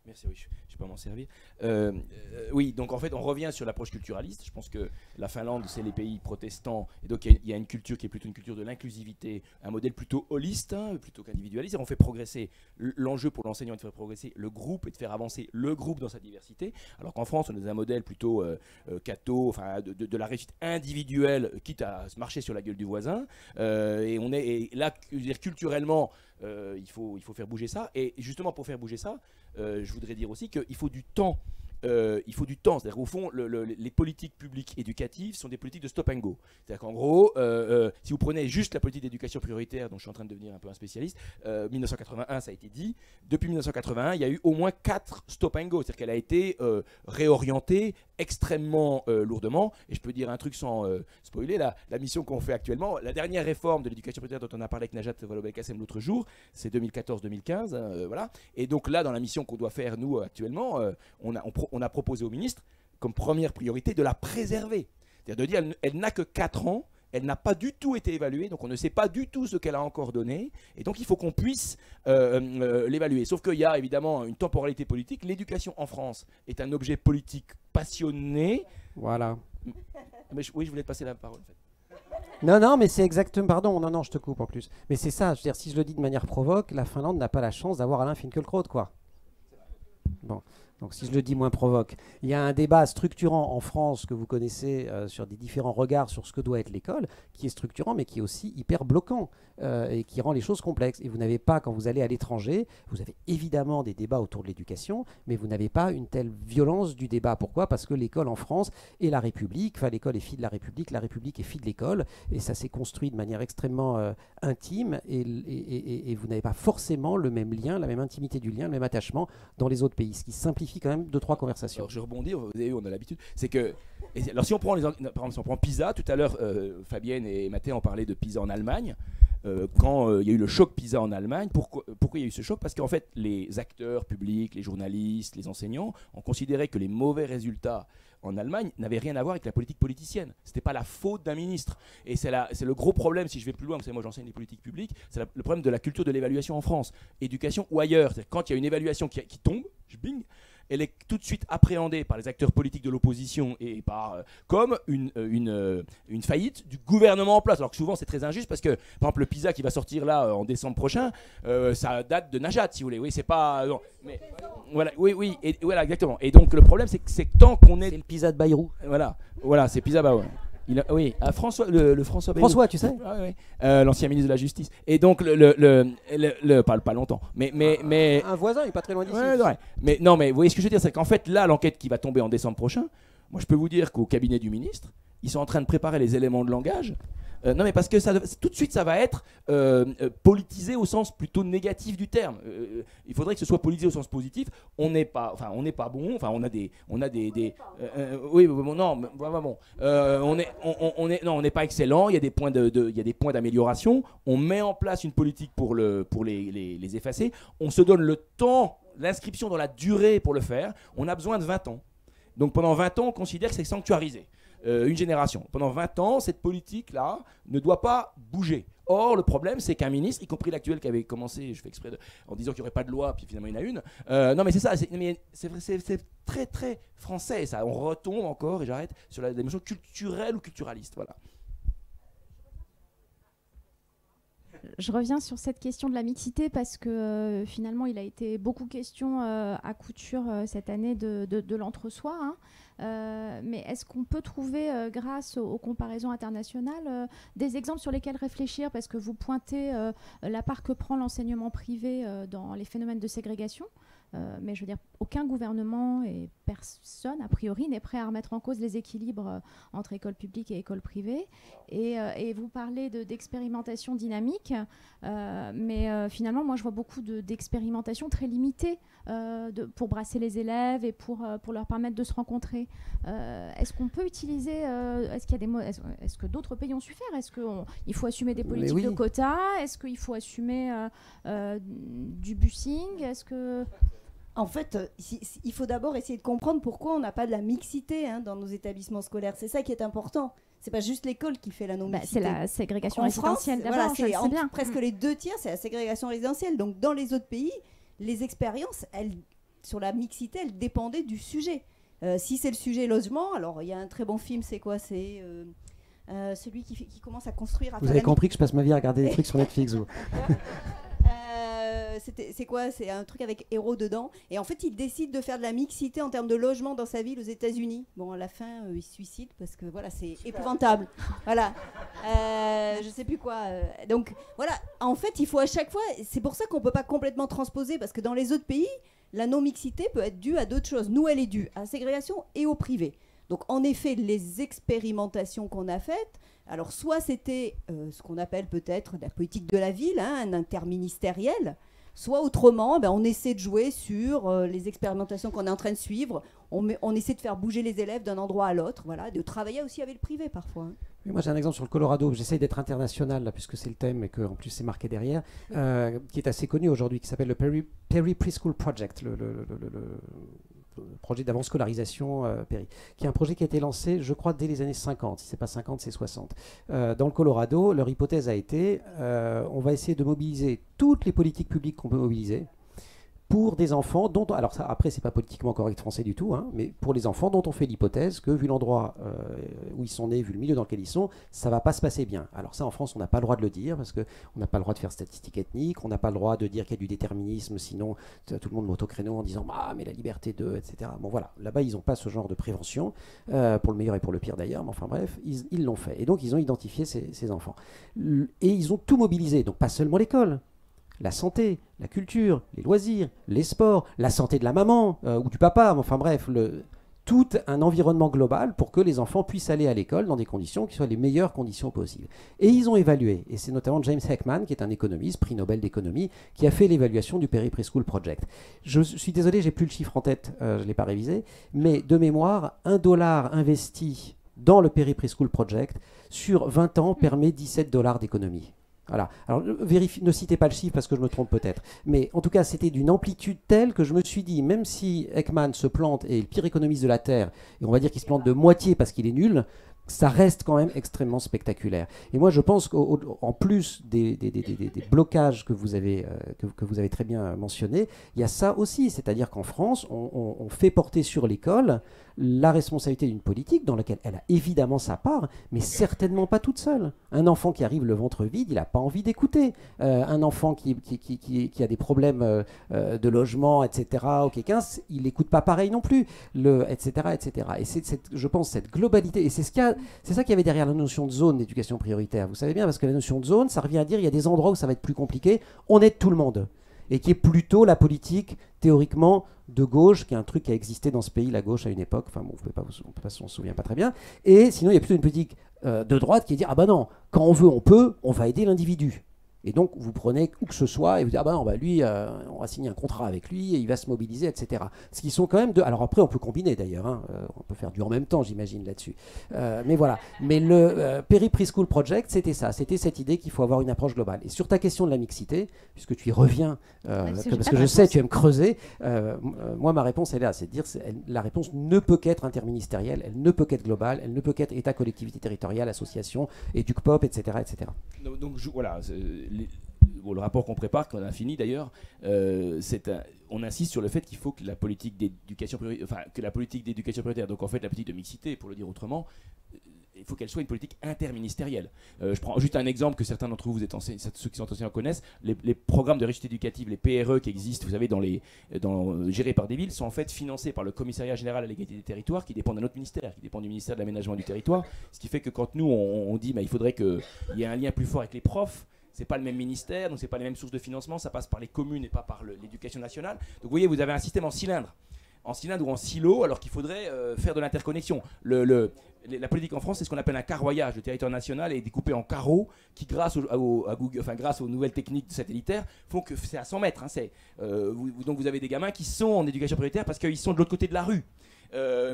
C: Merci, oui, je ne vais pas m'en servir. Oui, donc en fait, on revient sur l'approche culturaliste. Je pense que la Finlande, c'est les pays protestants, et donc il y a une culture qui est plutôt une culture de l'inclusivité, un modèle plutôt holiste, plutôt qu'individualiste. Et on fait progresser, l'enjeu pour l'enseignant est de faire progresser le groupe et de faire avancer le groupe dans sa diversité, alors qu'en France, on est dans un modèle plutôt catho, enfin de la réussite individuelle, quitte à se marcher sur la gueule du voisin. Et là, je veux dire, culturellement, il faut faire bouger ça. Et justement, pour faire bouger ça, je voudrais dire aussi qu'il faut du temps. C'est-à-dire qu'au fond, les politiques publiques éducatives sont des politiques de stop and go. C'est-à-dire qu'en gros, si vous prenez juste la politique d'éducation prioritaire, dont je suis en train de devenir un peu un spécialiste, 1981, ça a été dit, depuis 1981, il y a eu au moins 4 stop and go. C'est-à-dire qu'elle a été réorientée extrêmement lourdement. Et je peux dire un truc sans spoiler, la mission qu'on fait actuellement, la dernière réforme de l'éducation prioritaire dont on a parlé avec Najat Vallaud-Belkacem l'autre jour, c'est 2014-2015. Voilà. Et donc là, dans la mission qu'on doit faire, nous, actuellement, on a proposé au ministre, comme première priorité, de la préserver. C'est-à-dire de dire elle n'a que 4 ans, elle n'a pas du tout été évaluée, donc on ne sait pas du tout ce qu'elle a encore donné, et donc il faut qu'on puisse l'évaluer. Sauf qu'il y a évidemment une temporalité politique. L'éducation en France est un objet politique passionné.
D: Voilà.
C: Mais oui, je voulais te passer la parole en fait.
D: Non, mais c'est exactement... Pardon, non, je te coupe en plus. Mais c'est ça, je veux dire, si je le dis de manière provoque, la Finlande n'a pas la chance d'avoir Alain Finkielkraut, quoi. Bon. Donc si je le dis moins provoque, il y a un débat structurant en France que vous connaissez sur des différents regards sur ce que doit être l'école, qui est structurant mais qui est aussi hyper bloquant et qui rend les choses complexes. Et vous n'avez pas, quand vous allez à l'étranger, vous avez évidemment des débats autour de l'éducation, mais vous n'avez pas une telle violence du débat. Pourquoi ? Parce que l'école en France est la République, enfin l'école est fille de la République est fille de l'école, et ça s'est construit de manière extrêmement intime, et vous n'avez pas forcément le même lien, la même intimité du lien, le même attachement dans les autres pays, ce qui simplifie quand même 2-3 conversations.
C: Alors je rebondis, vous avez vu, on a l'habitude. C'est que, alors si on prend par exemple, si on prend PISA, tout à l'heure Fabienne et Mathé en parlaient de PISA en Allemagne. Quand il y a eu le choc PISA en Allemagne, pourquoi il y a eu ce choc ? Parce qu'en fait, les acteurs publics, les journalistes, les enseignants ont considéré que les mauvais résultats en Allemagne n'avaient rien à voir avec la politique politicienne. Ce n'était pas la faute d'un ministre. Et c'est le gros problème, si je vais plus loin, vous savez, moi j'enseigne les politiques publiques, c'est le problème de la culture de l'évaluation en France. Éducation ou ailleurs. C'est-à-dire, quand il y a une évaluation qui tombe, bing, elle est tout de suite appréhendée par les acteurs politiques de l'opposition et comme une faillite du gouvernement en place. Alors que souvent c'est très injuste parce que, par exemple, le PISA qui va sortir là en décembre prochain, ça date de Najat, si vous voulez. Oui, c'est pas. Non, mais, voilà, oui, et voilà, exactement. Et donc le problème, c'est que tant qu'on est.
D: C'est le PISA de Bayrou.
C: Voilà, c'est PISA Bayrou. Oui, François, le François Bayrou.
D: François, tu sais
C: l'ancien ministre de la Justice. Et donc, pas longtemps. Mais
D: un voisin, il n'est pas très loin d'ici.
C: Ouais. Mais non, mais vous voyez ce que je veux dire, c'est qu'en fait, là, l'enquête qui va tomber en décembre prochain, moi, je peux vous dire qu'au cabinet du ministre, ils sont en train de préparer les éléments de langage. Non, mais parce que tout de suite, ça va être politisé au sens plutôt négatif du terme. Il faudrait que ce soit politisé au sens positif. On n'est pas bon. Enfin, on n'est pas excellent. Il y a des points d'amélioration. On met en place une politique pour les effacer. On se donne le temps, l'inscription dans la durée pour le faire. On a besoin de 20 ans. Donc pendant 20 ans, on considère que c'est sanctuarisé. Une génération. Pendant 20 ans, cette politique-là ne doit pas bouger. Or, le problème, c'est qu'un ministre, y compris l'actuel qui avait commencé, je fais exprès, en disant qu'il n'y aurait pas de loi, puis finalement il y en a une. Non, mais c'est ça, c'est très très français, ça. On retombe encore, et j'arrête, sur la dimension culturelle ou culturaliste. Voilà.
A: Je reviens sur cette question de la mixité parce que finalement, il a été beaucoup question à Couture cette année de l'entre-soi. Hein. Mais est-ce qu'on peut trouver, grâce aux comparaisons internationales, des exemples sur lesquels réfléchir? Parce que vous pointez la part que prend l'enseignement privé dans les phénomènes de ségrégation. Mais je veux dire, aucun gouvernement et personne, a priori, n'est prêt à remettre en cause les équilibres entre école publique et école privée. Et vous parlez d'expérimentation dynamique, mais finalement, moi, je vois beaucoup d'expérimentation très limitée pour brasser les élèves et pour leur permettre de se rencontrer. Est-ce qu'on peut utiliser... est-ce que d'autres pays ont su faire? Est-ce qu'il faut assumer des politiques de quotas? Est-ce qu'il faut assumer du busing? Est-ce que...
B: En fait, il faut d'abord essayer de comprendre pourquoi on n'a pas de la mixité dans nos établissements scolaires. C'est ça qui est important. C'est pas juste l'école qui fait la non-mixité.
A: C'est la ségrégation résidentielle d'abord,
B: voilà, c'est bien. Presque les 2/3, c'est la ségrégation résidentielle. Donc dans les autres pays, les expériences, sur la mixité, elles dépendaient du sujet. Si c'est le sujet logement, alors il y a un très bon film, c'est quoi? C'est celui qui commence à construire...
D: Vous avez compris que je passe ma vie à regarder des trucs sur Netflix, vous.
B: C'est quoi? C'est un truc avec héros dedans. Et en fait, il décide de faire de la mixité en termes de logement dans sa ville aux États-Unis. Bon, à la fin, il se suicide parce que voilà, c'est épouvantable. Voilà. Je sais plus quoi. Donc voilà. En fait, il faut à chaque fois. C'est pour ça qu'on peut pas complètement transposer, parce que dans les autres pays, la non-mixité peut être due à d'autres choses. Nous, elle est due à la ségrégation et au privé. Donc en effet, les expérimentations qu'on a faites, alors soit c'était ce qu'on appelle peut-être la politique de la ville, un interministériel, soit autrement, on essaie de jouer sur les expérimentations qu'on est en train de suivre, on essaie de faire bouger les élèves d'un endroit à l'autre, voilà, de travailler aussi avec le privé parfois.
D: Mais moi j'ai un exemple sur le Colorado, j'essaye d'être international là, puisque c'est le thème et qu'en plus c'est marqué derrière, qui est assez connu aujourd'hui, qui s'appelle le Perry Preschool Project, le projet d'avant-scolarisation Perry, qui est un projet qui a été lancé, je crois, dès les années 50. Si ce n'est pas 50, c'est 60. Dans le Colorado, leur hypothèse a été on va essayer de mobiliser toutes les politiques publiques qu'on peut mobiliser pour des enfants dont... Alors ça, après, c'est pas politiquement correct français du tout, mais pour les enfants dont on fait l'hypothèse que, vu l'endroit où ils sont nés, vu le milieu dans lequel ils sont, ça va pas se passer bien. Alors ça, en France, on n'a pas le droit de le dire, parce qu'on n'a pas le droit de faire statistiques ethniques, on n'a pas le droit de dire qu'il y a du déterminisme, sinon tout le monde m'auto-créneau en disant « Ah, mais la liberté de... » etc. Bon voilà, là-bas, ils n'ont pas ce genre de prévention, pour le meilleur et pour le pire d'ailleurs, mais enfin bref, ils l'ont fait. Et donc, ils ont identifié ces enfants. Et ils ont tout mobilisé, donc pas seulement l'école, la santé, la culture, les loisirs, les sports, la santé de la maman ou du papa, enfin bref, tout un environnement global pour que les enfants puissent aller à l'école dans des conditions qui soient les meilleures conditions possibles. Et ils ont évalué, et c'est notamment James Heckman, qui est un économiste, prix Nobel d'économie, qui a fait l'évaluation du Perry Preschool Project. Je suis désolé, j'ai plus le chiffre en tête, je ne l'ai pas révisé, mais de mémoire, $1 investi dans le Perry Preschool Project sur 20 ans permet $17 d'économie. Voilà. Alors, ne citez pas le chiffre parce que je me trompe peut-être. Mais en tout cas, c'était d'une amplitude telle que je me suis dit, même si Heckman se plante et est le pire économiste de la Terre, et on va dire qu'il se plante de moitié parce qu'il est nul, ça reste quand même extrêmement spectaculaire. Et moi, je pense qu'en plus des blocages que vous avez très bien mentionnés, il y a ça aussi. C'est-à-dire qu'en France, on fait porter sur l'école la responsabilité d'une politique dans laquelle elle a évidemment sa part, mais certainement pas toute seule. Un enfant qui arrive le ventre vide, il n'a pas envie d'écouter. Un enfant qui a des problèmes de logement, etc., au Kékins, il n'écoute pas pareil non plus, etc., etc. Et c'est, je pense, cette globalité, et c'est ça qu'il y avait derrière la notion de zone d'éducation prioritaire. Vous savez bien, parce que la notion de zone, ça revient à dire il y a des endroits où ça va être plus compliqué, on aide tout le monde. Et qui est plutôt la politique, théoriquement, de gauche, qui est un truc qui a existé dans ce pays, la gauche à une époque, enfin bon, on s'en souvient pas très bien. Et sinon, il y a plutôt une politique de droite qui est dire ah ben non, quand on veut, on peut, on va aider l'individu. Et donc, vous prenez où que ce soit et vous dites, ah ben non, lui, on va signer un contrat avec lui et il va se mobiliser, etc. Ce qui sont quand même deux. Alors après, on peut combiner d'ailleurs, on peut faire du en même temps, j'imagine, là-dessus. Mais voilà. Mais le Perry Preschool Project, c'était ça. C'était cette idée qu'il faut avoir une approche globale. Et sur ta question de la mixité, puisque tu y reviens, parce que je sais, tu aimes creuser, moi, ma réponse, elle est là. C'est de dire la réponse ne peut qu'être interministérielle, elle ne peut qu'être globale, elle ne peut qu'être État, collectivité territoriale, association, éduc-pop, etc., etc.
C: Donc voilà. Le rapport qu'on prépare, qu'on a fini d'ailleurs, on insiste sur le fait qu'il faut que la politique d'éducation prioritaire, donc en fait la politique de mixité, pour le dire autrement, il faut qu'elle soit une politique interministérielle. Je prends juste un exemple que certains d'entre vous, ceux qui sont enseignants connaissent. Les programmes de réussite éducative, les PRE qui existent, vous savez, gérés par des villes, sont en fait financés par le Commissariat général à l'égalité des territoires, qui dépend d'un autre ministère, qui dépend du ministère de l'aménagement du territoire. Ce qui fait que quand nous, on dit il faudrait qu'il y ait un lien plus fort avec les profs, c'est pas le même ministère, donc c'est pas les mêmes sources de financement, ça passe par les communes et pas par l'éducation nationale. Donc vous voyez, vous avez un système en cylindre ou en silo, alors qu'il faudrait faire de l'interconnexion. La politique en France, c'est ce qu'on appelle un carroyage. Le territoire national est découpé en carreaux qui, grâce grâce aux nouvelles techniques satellitaires, font que c'est à 100 mètres. Donc vous avez des gamins qui sont en éducation prioritaire parce qu'ils sont de l'autre côté de la rue.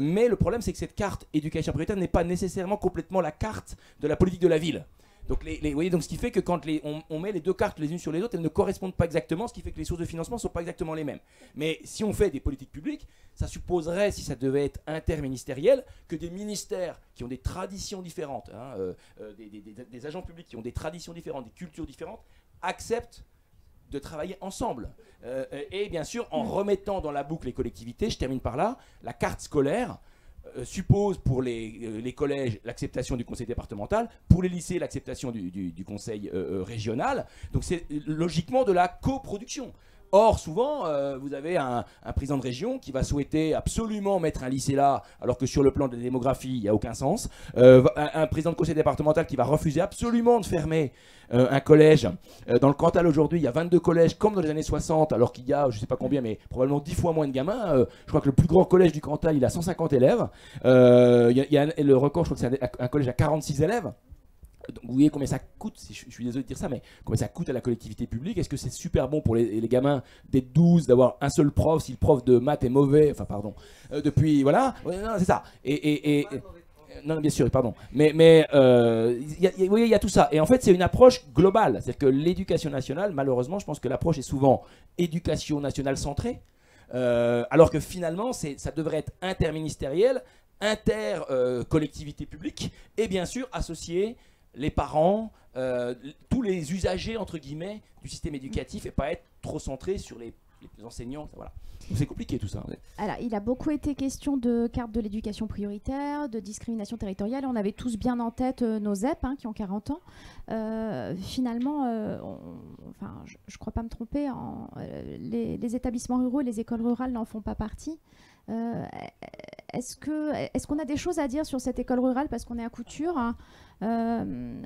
C: Mais le problème, c'est que cette carte éducation prioritaire n'est pas nécessairement complètement la carte de la politique de la ville. Donc, vous voyez, donc ce qui fait que quand on met les deux cartes les unes sur les autres, elles ne correspondent pas exactement, ce qui fait que les sources de financement ne sont pas exactement les mêmes. Mais si on fait des politiques publiques, ça supposerait, si ça devait être interministériel, que des ministères qui ont des traditions différentes, des agents publics qui ont des traditions différentes, des cultures différentes, acceptent de travailler ensemble. Et bien sûr, en remettant dans la boucle les collectivités, je termine par là, la carte scolaire suppose pour les collèges l'acceptation du conseil départemental, pour les lycées l'acceptation du conseil régional. Donc c'est logiquement de la coproduction. Or, souvent, vous avez un président de région qui va souhaiter absolument mettre un lycée là, alors que sur le plan de la démographie, il n'y a aucun sens. Un président de conseil départemental qui va refuser absolument de fermer un collège. Dans le Cantal, aujourd'hui, il y a 22 collèges, comme dans les années 60, alors qu'il y a, je ne sais pas combien, mais probablement 10 fois moins de gamins. Je crois que le plus grand collège du Cantal, il a 150 élèves. Le record, je crois que c'est un collège à 46 élèves. Donc vous voyez combien ça coûte, je suis désolé de dire ça, mais combien ça coûte à la collectivité publique. Est-ce que c'est super bon pour les gamins d'être 12, d'avoir un seul prof, si le prof de maths est mauvais, depuis, voilà, non, c'est ça. Non, bien sûr, pardon. Mais il y a tout ça. Et en fait, c'est une approche globale. C'est-à-dire que l'éducation nationale, malheureusement, je pense que l'approche est souvent éducation nationale centrée, alors que finalement, ça devrait être interministériel, inter-collectivité publique, et bien sûr associer les parents, tous les usagers entre guillemets du système éducatif, et pas être trop centré sur les enseignants. Voilà. C'est compliqué tout ça.
A: Alors, il a beaucoup été question de carte de l'éducation prioritaire, de discrimination territoriale. On avait tous bien en tête nos ZEP qui ont 40 ans. Finalement, je ne crois pas me tromper, les établissements ruraux et les écoles rurales n'en font pas partie. Est-ce qu'on a des choses à dire sur cette école rurale, parce qu'on est à Couture,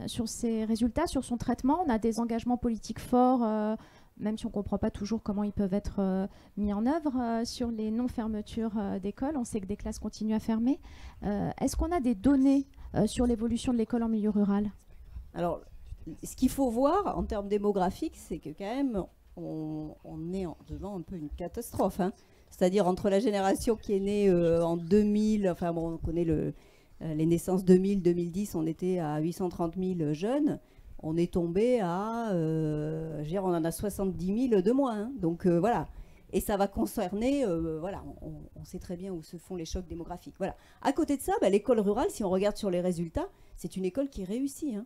A: sur ses résultats, sur son traitement? On a des engagements politiques forts, même si on ne comprend pas toujours comment ils peuvent être mis en œuvre, sur les non-fermetures d'écoles. On sait que des classes continuent à fermer. Est-ce qu'on a des données sur l'évolution de l'école en milieu rural?
B: Alors, ce qu'il faut voir en termes démographiques, c'est que quand même, on est devant un peu une catastrophe. C'est-à-dire entre la génération qui est née en 2000, on connaît les naissances 2000-2010, on était à 830 000 jeunes. On est tombé à, on en a 70 000 de moins. Donc voilà. Et ça va concerner, on sait très bien où se font les chocs démographiques. Voilà. À côté de ça, l'école rurale, si on regarde sur les résultats, c'est une école qui réussit.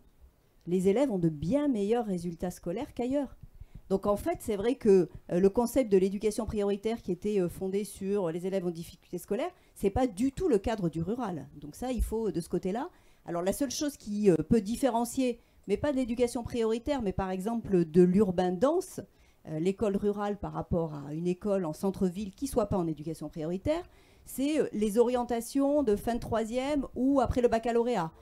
B: Les élèves ont de bien meilleurs résultats scolaires qu'ailleurs. Donc en fait, c'est vrai que le concept de l'éducation prioritaire qui était fondé sur les élèves en difficulté scolaire, c'est pas du tout le cadre du rural. Donc ça, il faut de ce côté-là. Alors la seule chose qui peut différencier, mais pas de l'éducation prioritaire, mais par exemple de l'urbain dense, l'école rurale par rapport à une école en centre-ville qui soit pas en éducation prioritaire, c'est les orientations de fin de troisième ou après le baccalauréat.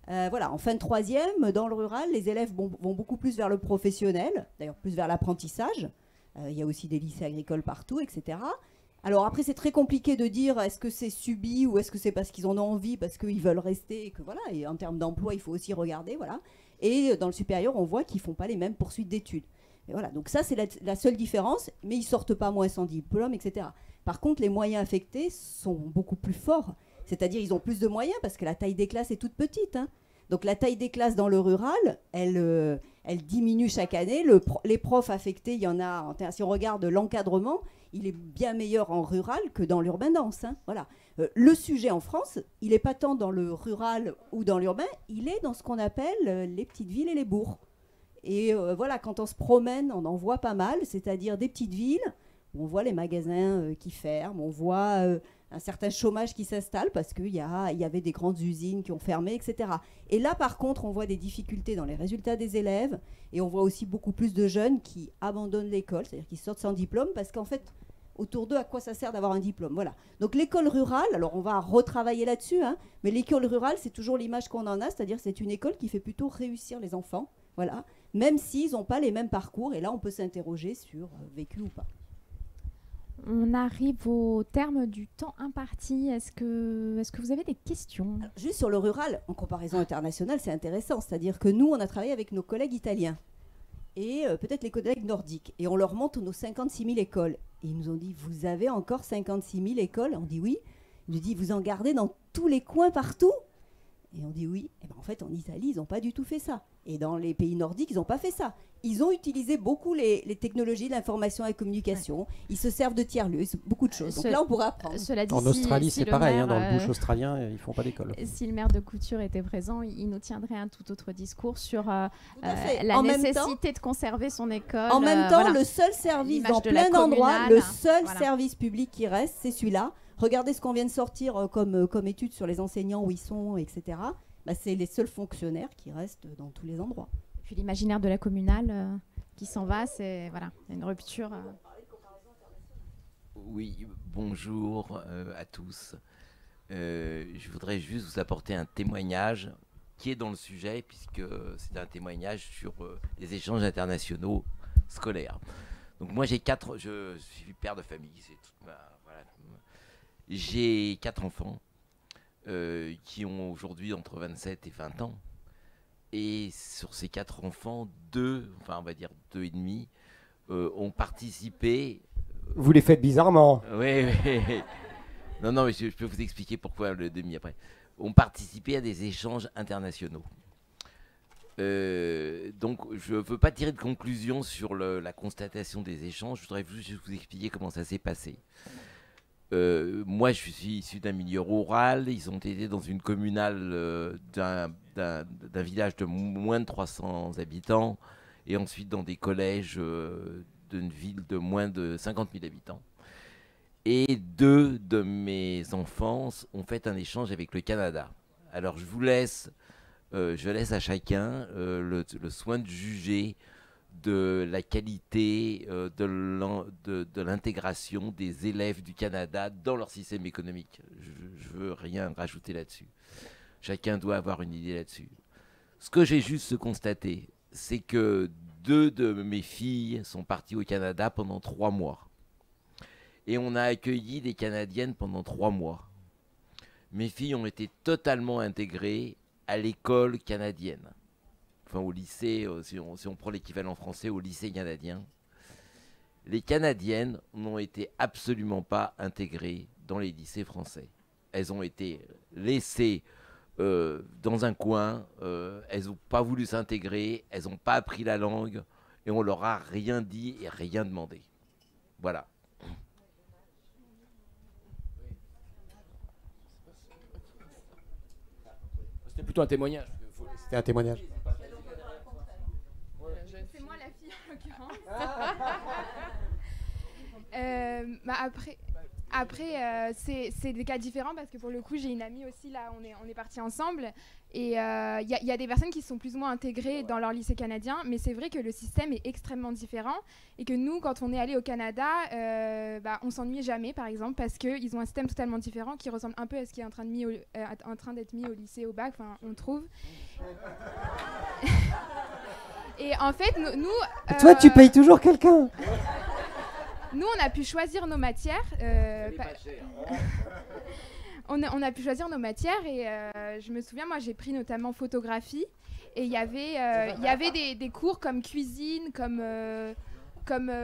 B: En fin de troisième, dans le rural, les élèves vont beaucoup plus vers le professionnel, d'ailleurs plus vers l'apprentissage. Il y a aussi des lycées agricoles partout, etc. Alors après, c'est très compliqué de dire est-ce que c'est subi ou est-ce que c'est parce qu'ils en ont envie, parce qu'ils veulent rester, et en termes d'emploi, il faut aussi regarder, voilà. Et dans le supérieur, on voit qu'ils ne font pas les mêmes poursuites d'études. Et voilà, donc ça, c'est la seule différence, mais ils ne sortent pas moins sans diplôme, etc. Par contre, les moyens affectés sont beaucoup plus forts. C'est-à-dire ils ont plus de moyens parce que la taille des classes est toute petite. Donc la taille des classes dans le rural, elle diminue chaque année. Les profs affectés, il y en a, si on regarde l'encadrement, il est bien meilleur en rural que dans l'urbain dense. Voilà. Le sujet en France, il n'est pas tant dans le rural ou dans l'urbain, il est dans ce qu'on appelle les petites villes et les bourgs. Et voilà, quand on se promène, on en voit pas mal, c'est-à-dire des petites villes où on voit les magasins qui ferment, on voit un certain chômage qui s'installe parce qu'il y avait des grandes usines qui ont fermé, etc. Et là, par contre, on voit des difficultés dans les résultats des élèves et on voit aussi beaucoup plus de jeunes qui abandonnent l'école, c'est-à-dire qui sortent sans diplôme parce qu'en fait, autour d'eux, à quoi ça sert d'avoir un diplôme? Voilà. Donc l'école rurale, alors on va retravailler là-dessus, hein, mais l'école rurale, c'est toujours l'image qu'on en a, c'est-à-dire que c'est une école qui fait plutôt réussir les enfants, voilà, même s'ils n'ont pas les mêmes parcours. Et là, on peut s'interroger sur vécu ou pas.
A: On arrive au terme du temps imparti. Est-ce que vous avez des questions?
B: Alors, juste sur le rural, en comparaison internationale, c'est intéressant. C'est-à-dire que nous, on a travaillé avec nos collègues italiens et peut-être les collègues nordiques. Et on leur montre nos 56 000 écoles. Et ils nous ont dit, vous avez encore 56 000 écoles? On dit oui. Ils nous disent, vous en gardez dans tous les coins partout? Et on dit oui. Et ben en fait, en Italie, ils n'ont pas du tout fait ça. Et dans les pays nordiques, ils n'ont pas fait ça. Ils ont utilisé beaucoup les technologies de l'information et la communication. Ils se servent de tiers-lieux, beaucoup de choses. Donc là, on pourrait apprendre.
A: Cela dit,
D: En Australie,
A: si
D: c'est
A: le
D: pareil.
A: maire,
D: Dans le bush australien, ils font pas d'école.
A: Si le maire de Couture était présent, il nous tiendrait un tout autre discours sur la
B: En même
A: nécessité de conserver son école.
B: En même temps,
A: voilà.
B: le seul service
A: L'image
B: dans
A: de la
B: plein d'endroits,
A: communale,
B: le seul
A: voilà.
B: service public qui reste, c'est celui-là. Regardez ce qu'on vient de sortir comme étude sur les enseignants, où ils sont, etc. Bah, c'est les seuls fonctionnaires qui restent dans tous les endroits.
A: Puis l'imaginaire de la communale qui s'en va, c'est voilà, une rupture.
E: Oui, bonjour à tous. Je voudrais juste vous apporter un témoignage qui est dans le sujet, puisque c'est un témoignage sur les échanges internationaux scolaires. Donc moi je suis père de famille, c'est toute voilà. J'ai 4 enfants qui ont aujourd'hui entre 27 et 20 ans. Et sur ces 4 enfants, 2, enfin on va dire 2 et demi, ont participé.
F: Vous les faites bizarrement.
E: Oui. Non, mais je peux vous expliquer pourquoi le demi après. Ont participé à des échanges internationaux. Donc je ne veux pas tirer de conclusion sur la constatation des échanges, je voudrais juste vous expliquer comment ça s'est passé. Moi, je suis issu d'un milieu rural. Ils ont été dans une communale d'un village de moins de 300 habitants et ensuite dans des collèges d'une ville de moins de 50 000 habitants. Et 2 de mes enfants ont fait un échange avec le Canada. Alors, je laisse à chacun le soin de juger de la qualité de l'intégration des élèves du Canada dans leur système économique. Je veux rien rajouter là-dessus. Chacun doit avoir une idée là-dessus. Ce que j'ai juste constaté, c'est que 2 de mes filles sont parties au Canada pendant 3 mois. Et on a accueilli des Canadiennes pendant 3 mois. Mes filles ont été totalement intégrées à l'école canadienne. Enfin, au lycée, si on prend l'équivalent français, au lycée canadien. Les Canadiennes n'ont été absolument pas intégrées dans les lycées français. Elles ont été laissées dans un coin, elles n'ont pas voulu s'intégrer, elles n'ont pas appris la langue, et on leur a rien dit et rien demandé. Voilà.
C: C'était plutôt un témoignage.
F: C'était un témoignage.
G: C'est moi la fille en l'occurrence. Après c'est des cas différents parce que pour le coup j'ai une amie aussi là, on est partis ensemble et il y a des personnes qui sont plus ou moins intégrées dans leur lycée canadien, mais c'est vrai que le système est extrêmement différent et que nous quand on est allé au Canada on s'ennuyait jamais par exemple parce qu'ils ont un système totalement différent qui ressemble un peu à ce qui est en train d'être mis au lycée au bac, enfin on trouve. Et en fait nous
F: Toi, tu payes toujours quelqu'un.
G: Nous, on a pu choisir nos matières. On a pu choisir nos matières et je me souviens, moi, j'ai pris notamment photographie et il y avait des cours comme cuisine, comme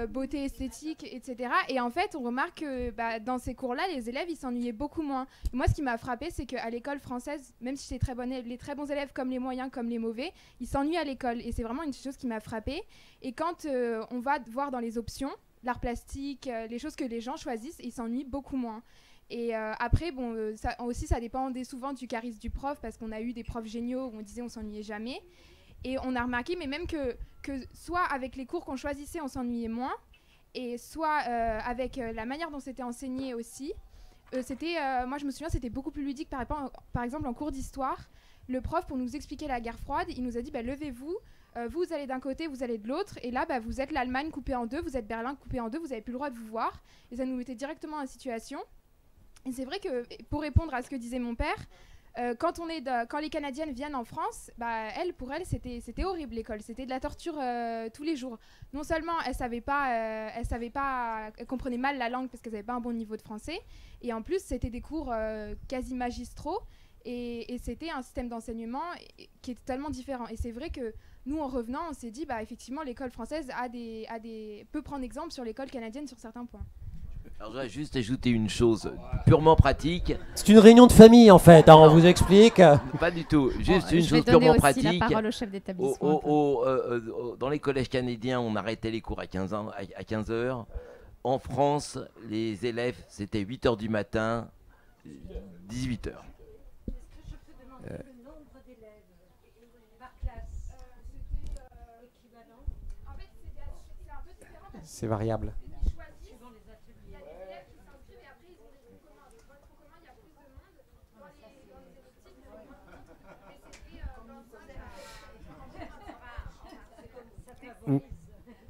G: beauté esthétique, etc. Et en fait, on remarque que dans ces cours-là, les élèves, ils s'ennuyaient beaucoup moins. Moi, ce qui m'a frappé, c'est qu'à l'école française, même si les très bons élèves comme les moyens, comme les mauvais, ils s'ennuient à l'école. Et c'est vraiment une chose qui m'a frappée. Et quand on va voir dans les options, l'art plastique, les choses que les gens choisissent, ils s'ennuient beaucoup moins. Et après, ça dépend souvent du charisme du prof, parce qu'on a eu des profs géniaux où on disait on s'ennuyait jamais. Et on a remarqué, mais même que soit avec les cours qu'on choisissait, on s'ennuyait moins, et soit avec la manière dont c'était enseigné aussi, moi je me souviens, c'était beaucoup plus ludique par exemple en cours d'histoire. Le prof, pour nous expliquer la guerre froide, il nous a dit levez-vous, vous allez d'un côté, vous allez de l'autre, et là vous êtes l'Allemagne coupée en deux, vous êtes Berlin coupé en deux, vous n'avez plus le droit de vous voir, et ça nous mettait directement en situation. Et c'est vrai que pour répondre à ce que disait mon père, quand les Canadiennes viennent en France, pour elles c'était horrible l'école, c'était de la torture tous les jours. Non seulement elles comprenaient mal la langue parce qu'elles n'avaient pas un bon niveau de français, et en plus c'était des cours quasi magistraux, et c'était un système d'enseignement qui est totalement différent. Et c'est vrai que nous, en revenant, on s'est dit effectivement l'école française peut prendre exemple sur l'école canadienne sur certains points.
E: Alors, je vais juste ajouter une chose purement pratique.
F: C'est une réunion de famille en fait, on vous explique.
E: Pas du tout, juste une
A: je vais
E: chose
A: donner
E: purement
A: aussi
E: pratique.
A: la parole au chef d'établissement.
E: Dans les collèges canadiens, on arrêtait les cours à 15 heures. En France, les élèves, c'était 8 heures du matin, 18 heures.
H: Est-ce que je peux demander le nombre d'élèves par classe équivalent?
G: En fait, c'est un peu différent.
D: C'est variable.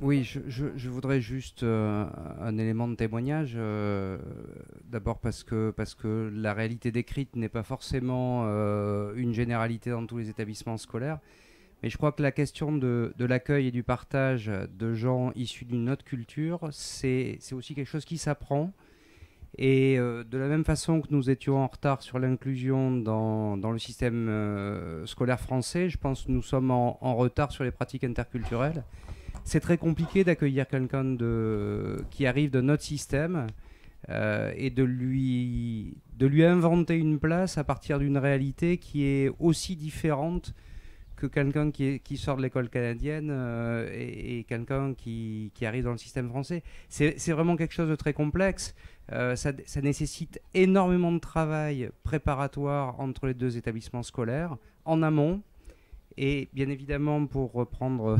I: Oui, je voudrais juste un élément de témoignage. D'abord parce que la réalité décrite n'est pas forcément une généralité dans tous les établissements scolaires. Mais je crois que la question de l'accueil et du partage de gens issus d'une autre culture, c'est aussi quelque chose qui s'apprend. Et de la même façon que nous étions en retard sur l'inclusion dans le système scolaire français, je pense que nous sommes en retard sur les pratiques interculturelles. C'est très compliqué d'accueillir quelqu'un qui arrive de notre système et de lui inventer une place à partir d'une réalité qui est aussi différente que quelqu'un qui sort de l'école canadienne et quelqu'un qui arrive dans le système français. C'est vraiment quelque chose de très complexe. Ça nécessite énormément de travail préparatoire entre les deux établissements scolaires, en amont. Et bien évidemment, pour reprendre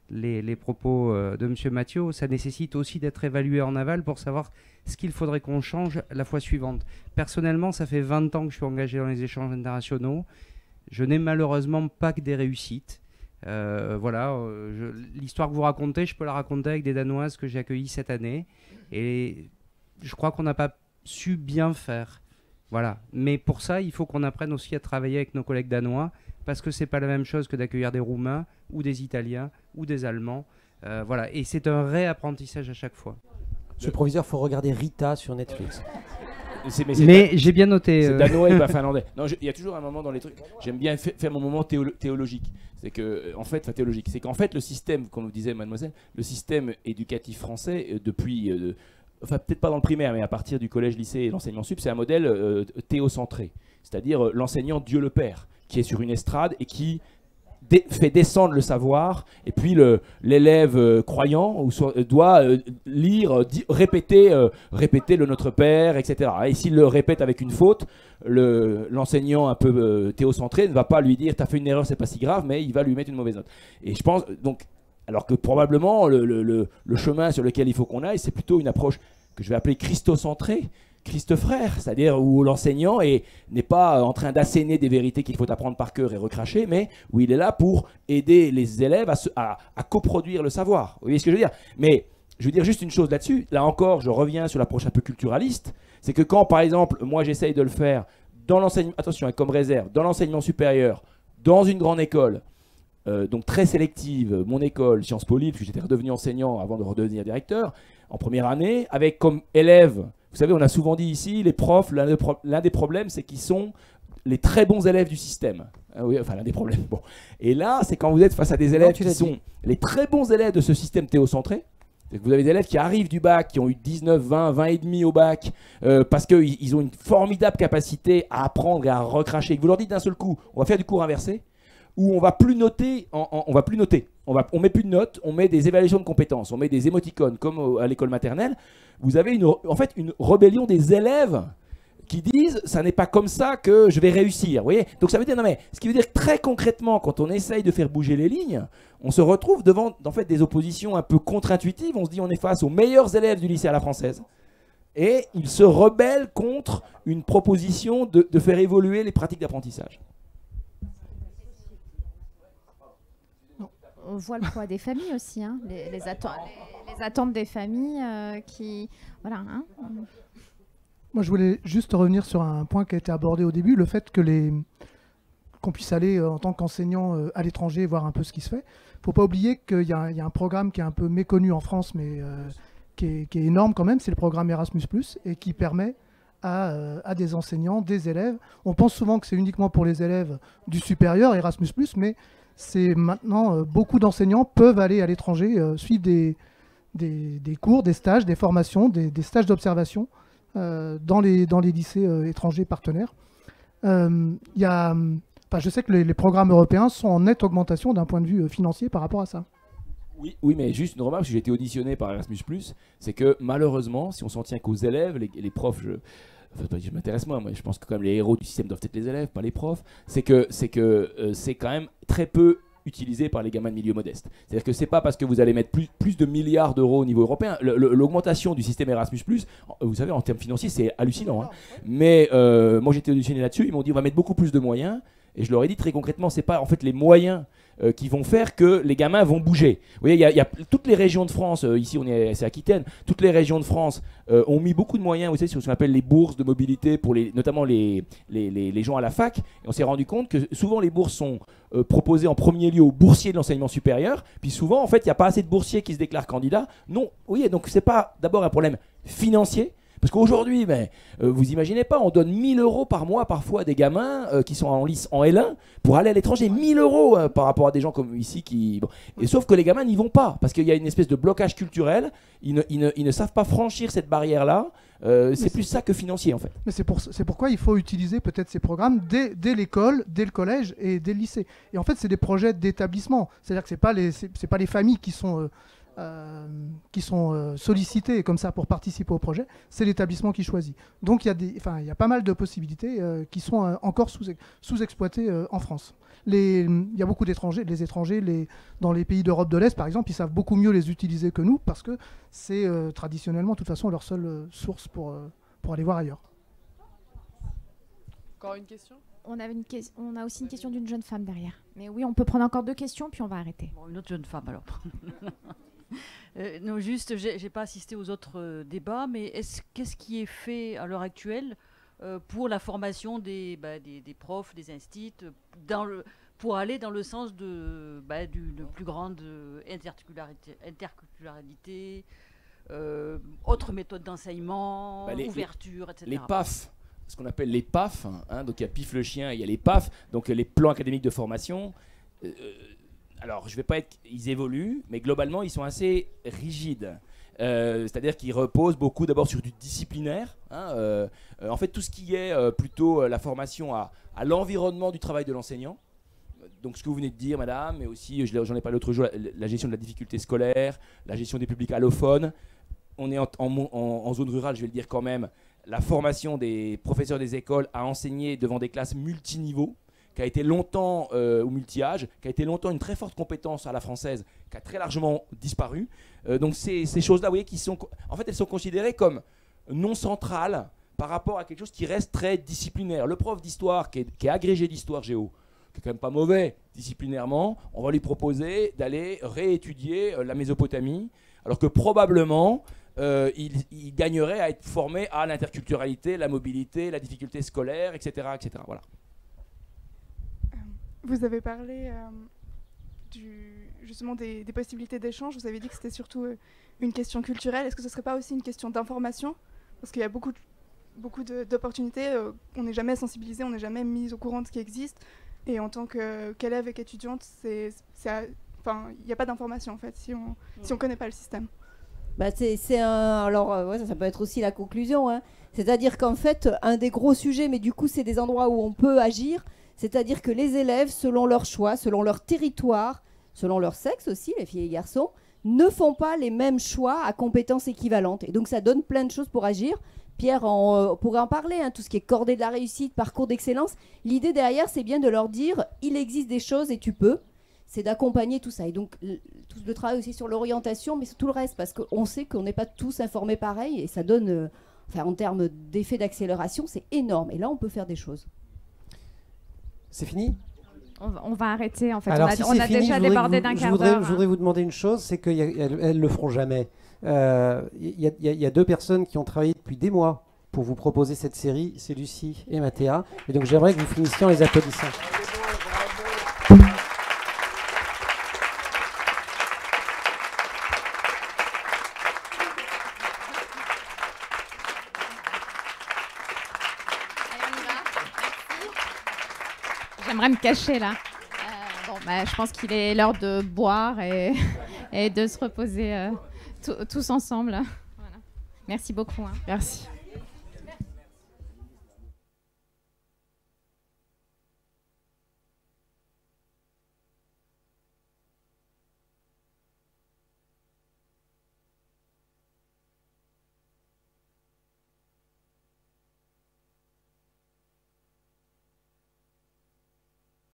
I: les propos de M. Mathieu, ça nécessite aussi d'être évalué en aval pour savoir ce qu'il faudrait qu'on change la fois suivante. Personnellement, ça fait 20 ans que je suis engagé dans les échanges internationaux. Je n'ai malheureusement pas que des réussites. L'histoire que vous racontez, je peux la raconter avec des Danoises que j'ai accueillies cette année. Et je crois qu'on n'a pas su bien faire. Voilà. Mais pour ça, il faut qu'on apprenne aussi à travailler avec nos collègues danois, parce que c'est pas la même chose que d'accueillir des Roumains ou des Italiens ou des Allemands. Et c'est un réapprentissage à chaque fois.
F: Monsieur le proviseur, il faut regarder Rita sur Netflix.
I: Mais j'ai bien noté.
C: C'est danois et pas finlandais. Non, il y a toujours un moment dans les trucs. J'aime bien faire mon moment théologique. C'est que, théologique. C'est qu'en fait, le système, comme vous disait mademoiselle, le système éducatif français, depuis. Peut-être pas dans le primaire, mais à partir du collège, lycée et l'enseignement sup, c'est un modèle théocentré. C'est-à-dire l'enseignant Dieu le Père, qui est sur une estrade et qui fait descendre le savoir, et puis l'élève croyant doit lire, répéter le Notre Père, etc. Et s'il le répète avec une faute, l'enseignant un peu théocentré ne va pas lui dire « t'as fait une erreur, c'est pas si grave », mais il va lui mettre une mauvaise note. Et je pense, donc, alors que probablement le chemin sur lequel il faut qu'on aille, c'est plutôt une approche que je vais appeler christocentrée, Christ frère, c'est-à-dire où l'enseignant n'est pas en train d'asséner des vérités qu'il faut apprendre par cœur et recracher, mais où il est là pour aider les élèves à coproduire le savoir. Vous voyez ce que je veux dire? Mais je veux dire juste une chose là-dessus. Là encore, je reviens sur l'approche un peu culturaliste. C'est que quand, par exemple, moi j'essaye de le faire dans l'enseignement, attention, comme réserve, dans l'enseignement supérieur, dans une grande école, donc très sélective, mon école, Sciences Po Lille, puis j'étais redevenu enseignant avant de redevenir directeur, en première année, avec comme élèves, vous savez, on a souvent dit ici, les profs, l'un des problèmes, c'est qu'ils sont les très bons élèves du système. Oui, enfin, l'un des problèmes. Bon. Et là, c'est quand vous êtes face à des élèves qui sont les très bons élèves de ce système théocentré. Vous avez des élèves qui arrivent du bac, qui ont eu 19, 20 et demi au bac, parce qu'ils ont une formidable capacité à apprendre et à recracher. Et que vous leur dites d'un seul coup, on va faire du cours inversé, où on va plus noter, on met plus de notes, on met des évaluations de compétences, on met des émoticônes comme à l'école maternelle. Vous avez une rébellion des élèves qui disent ça n'est pas comme ça que je vais réussir. Vous voyez, donc ça veut dire ce qui veut dire que très concrètement, quand on essaye de faire bouger les lignes, on se retrouve devant des oppositions un peu contre-intuitives. On se dit on est face aux meilleurs élèves du lycée à la française. et ils se rebellent contre une proposition de faire évoluer les pratiques d'apprentissage.
A: On voit le poids des familles aussi, hein, les attentes des familles qui... Voilà, hein.
J: Moi, je voulais juste revenir sur un point qui a été abordé au début, le fait que qu'on puisse aller en tant qu'enseignant à l'étranger voir un peu ce qui se fait. Il ne faut pas oublier qu'il y a un programme qui est un peu méconnu en France, mais qui est énorme quand même, c'est le programme Erasmus+, et qui permet à des enseignants, des élèves. On pense souvent que c'est uniquement pour les élèves du supérieur, Erasmus+, mais c'est maintenant beaucoup d'enseignants peuvent aller à l'étranger, suivre des cours, des stages, des formations, des stages d'observation dans les lycées étrangers partenaires. Je sais que les programmes européens sont en nette augmentation d'un point de vue financier par rapport à ça.
C: Oui, mais juste une remarque, parce que j'ai été auditionné par Erasmus+, c'est que malheureusement, si on s'en tient qu'aux élèves, les profs, je m'intéresse moi, je pense que comme les héros du système doivent être les élèves, pas les profs, c'est quand même très peu utilisé par les gamins de milieu modeste. C'est-à-dire que c'est pas parce que vous allez mettre plus de milliards d'euros au niveau européen. L'augmentation du système Erasmus+, vous savez, en termes financiers, c'est hallucinant. Hein. Mais moi, j'ai été auditionné là-dessus, ils m'ont dit on va mettre beaucoup plus de moyens. Et je leur ai dit très concrètement, c'est pas en fait les moyens qui vont faire que les gamins vont bouger. Vous voyez, il y a toutes les régions de France, ici c'est Aquitaine, toutes les régions de France ont mis beaucoup de moyens, vous savez, sur ce qu'on appelle les bourses de mobilité pour notamment les gens à la fac. Et on s'est rendu compte que souvent les bourses sont proposées en premier lieu aux boursiers de l'enseignement supérieur, puis souvent en fait il n'y a pas assez de boursiers qui se déclarent candidats. Non, oui, donc c'est pas d'abord un problème financier. Parce qu'aujourd'hui, vous imaginez pas, on donne 1 000 € par mois parfois à des gamins qui sont en L1 pour aller à l'étranger. 1 000 € par rapport à des gens comme ici qui... Bon. Et sauf que les gamins n'y vont pas parce qu'il y a une espèce de blocage culturel. Ils ne savent pas franchir cette barrière-là. C'est plus ça que financier en fait.
J: Mais c'est pourquoi il faut utiliser peut-être ces programmes dès l'école, dès le collège et dès le lycée. Et en fait, c'est des projets d'établissement. C'est-à-dire que c'est pas les familles qui sont sollicités comme ça pour participer au projet, c'est l'établissement qui choisit. Donc il y a pas mal de possibilités qui sont encore sous-exploitées en France. Il y a beaucoup d'étrangers, dans les pays d'Europe de l'Est par exemple, ils savent beaucoup mieux les utiliser que nous parce que c'est traditionnellement de toute façon leur seule source pour aller voir ailleurs.
K: Encore une question ?
A: On a aussi une question d'une jeune femme derrière. Mais oui, on peut prendre encore 2 questions puis on va arrêter.
L: Bon, une autre jeune femme alors. Non, juste, j'ai pas assisté aux autres débats, mais qu'est-ce qui est fait à l'heure actuelle pour la formation des profs, des instituts, pour aller dans le sens d'une plus grande interculturalité, autres méthodes d'enseignement, ouverture, etc.
C: Les PAF, ce qu'on appelle les PAF, hein, donc il y a PIF le chien, il y a les PAF, donc les plans académiques de formation. Alors, ils évoluent, mais globalement, ils sont assez rigides. C'est-à-dire qu'ils reposent beaucoup d'abord sur du disciplinaire. Hein, en fait, tout ce qui est plutôt la formation à l'environnement du travail de l'enseignant. Donc, ce que vous venez de dire, madame, mais aussi, j'en ai parlé l'autre jour, la gestion de la difficulté scolaire, la gestion des publics allophones. On est en zone rurale, je vais le dire quand même, la formation des professeurs des écoles à enseigner devant des classes multiniveaux, qui a été longtemps, ou multi-âge, qui a été longtemps une très forte compétence à la française, qui a très largement disparu. Donc ces choses-là, vous voyez, en fait, elles sont considérées comme non centrales par rapport à quelque chose qui reste très disciplinaire. Le prof d'histoire, qui est agrégé d'histoire géo, qui est quand même pas mauvais disciplinairement, on va lui proposer d'aller réétudier la Mésopotamie, alors que probablement, il gagnerait à être formé à l'interculturalité, la mobilité, la difficulté scolaire, etc. etc. Voilà.
K: Vous avez parlé justement des possibilités d'échange. Vous avez dit que c'était surtout une question culturelle. Est-ce que ce ne serait pas aussi une question d'information ? Parce qu'il y a beaucoup d'opportunités. On n'est jamais sensibilisé, on n'est jamais mis au courant de ce qui existe. Et en tant qu'élève et qu'étudiante, il n'y a pas d'information en fait si on ne connaît pas le système.
B: Ça peut être aussi la conclusion. Hein. C'est-à-dire qu'en fait, un des gros sujets, mais du coup, c'est des endroits où on peut agir. C'est-à-dire que les élèves, selon leur choix, selon leur territoire, selon leur sexe aussi, les filles et les garçons, ne font pas les mêmes choix à compétences équivalentes. Et donc ça donne plein de choses pour agir. Pierre pourrait en parler, hein, tout ce qui est cordée de la réussite, parcours d'excellence. L'idée derrière, c'est bien de leur dire, il existe des choses et tu peux. C'est d'accompagner tout ça. Et donc tout le travail aussi sur l'orientation, mais sur tout le reste, parce qu'on sait qu'on n'est pas tous informés pareil, et ça donne... enfin, en termes d'effet d'accélération, c'est énorme. Et là, on peut faire des choses.
D: C'est fini?
A: On va arrêter en fait.
D: Alors,
A: on a déjà débordé d'un quart d'heure.
D: Je voudrais vous demander une chose, c'est qu'elles le feront jamais. Il y a 2 personnes qui ont travaillé depuis des mois pour vous proposer cette série, c'est Lucie et Mathéa. Et donc j'aimerais que vous finissiez en les applaudissant.
A: J'aimerais me cacher là. Je pense qu'il est l'heure de boire et de se reposer tous ensemble. Voilà. Merci beaucoup. Hein.
M: Merci.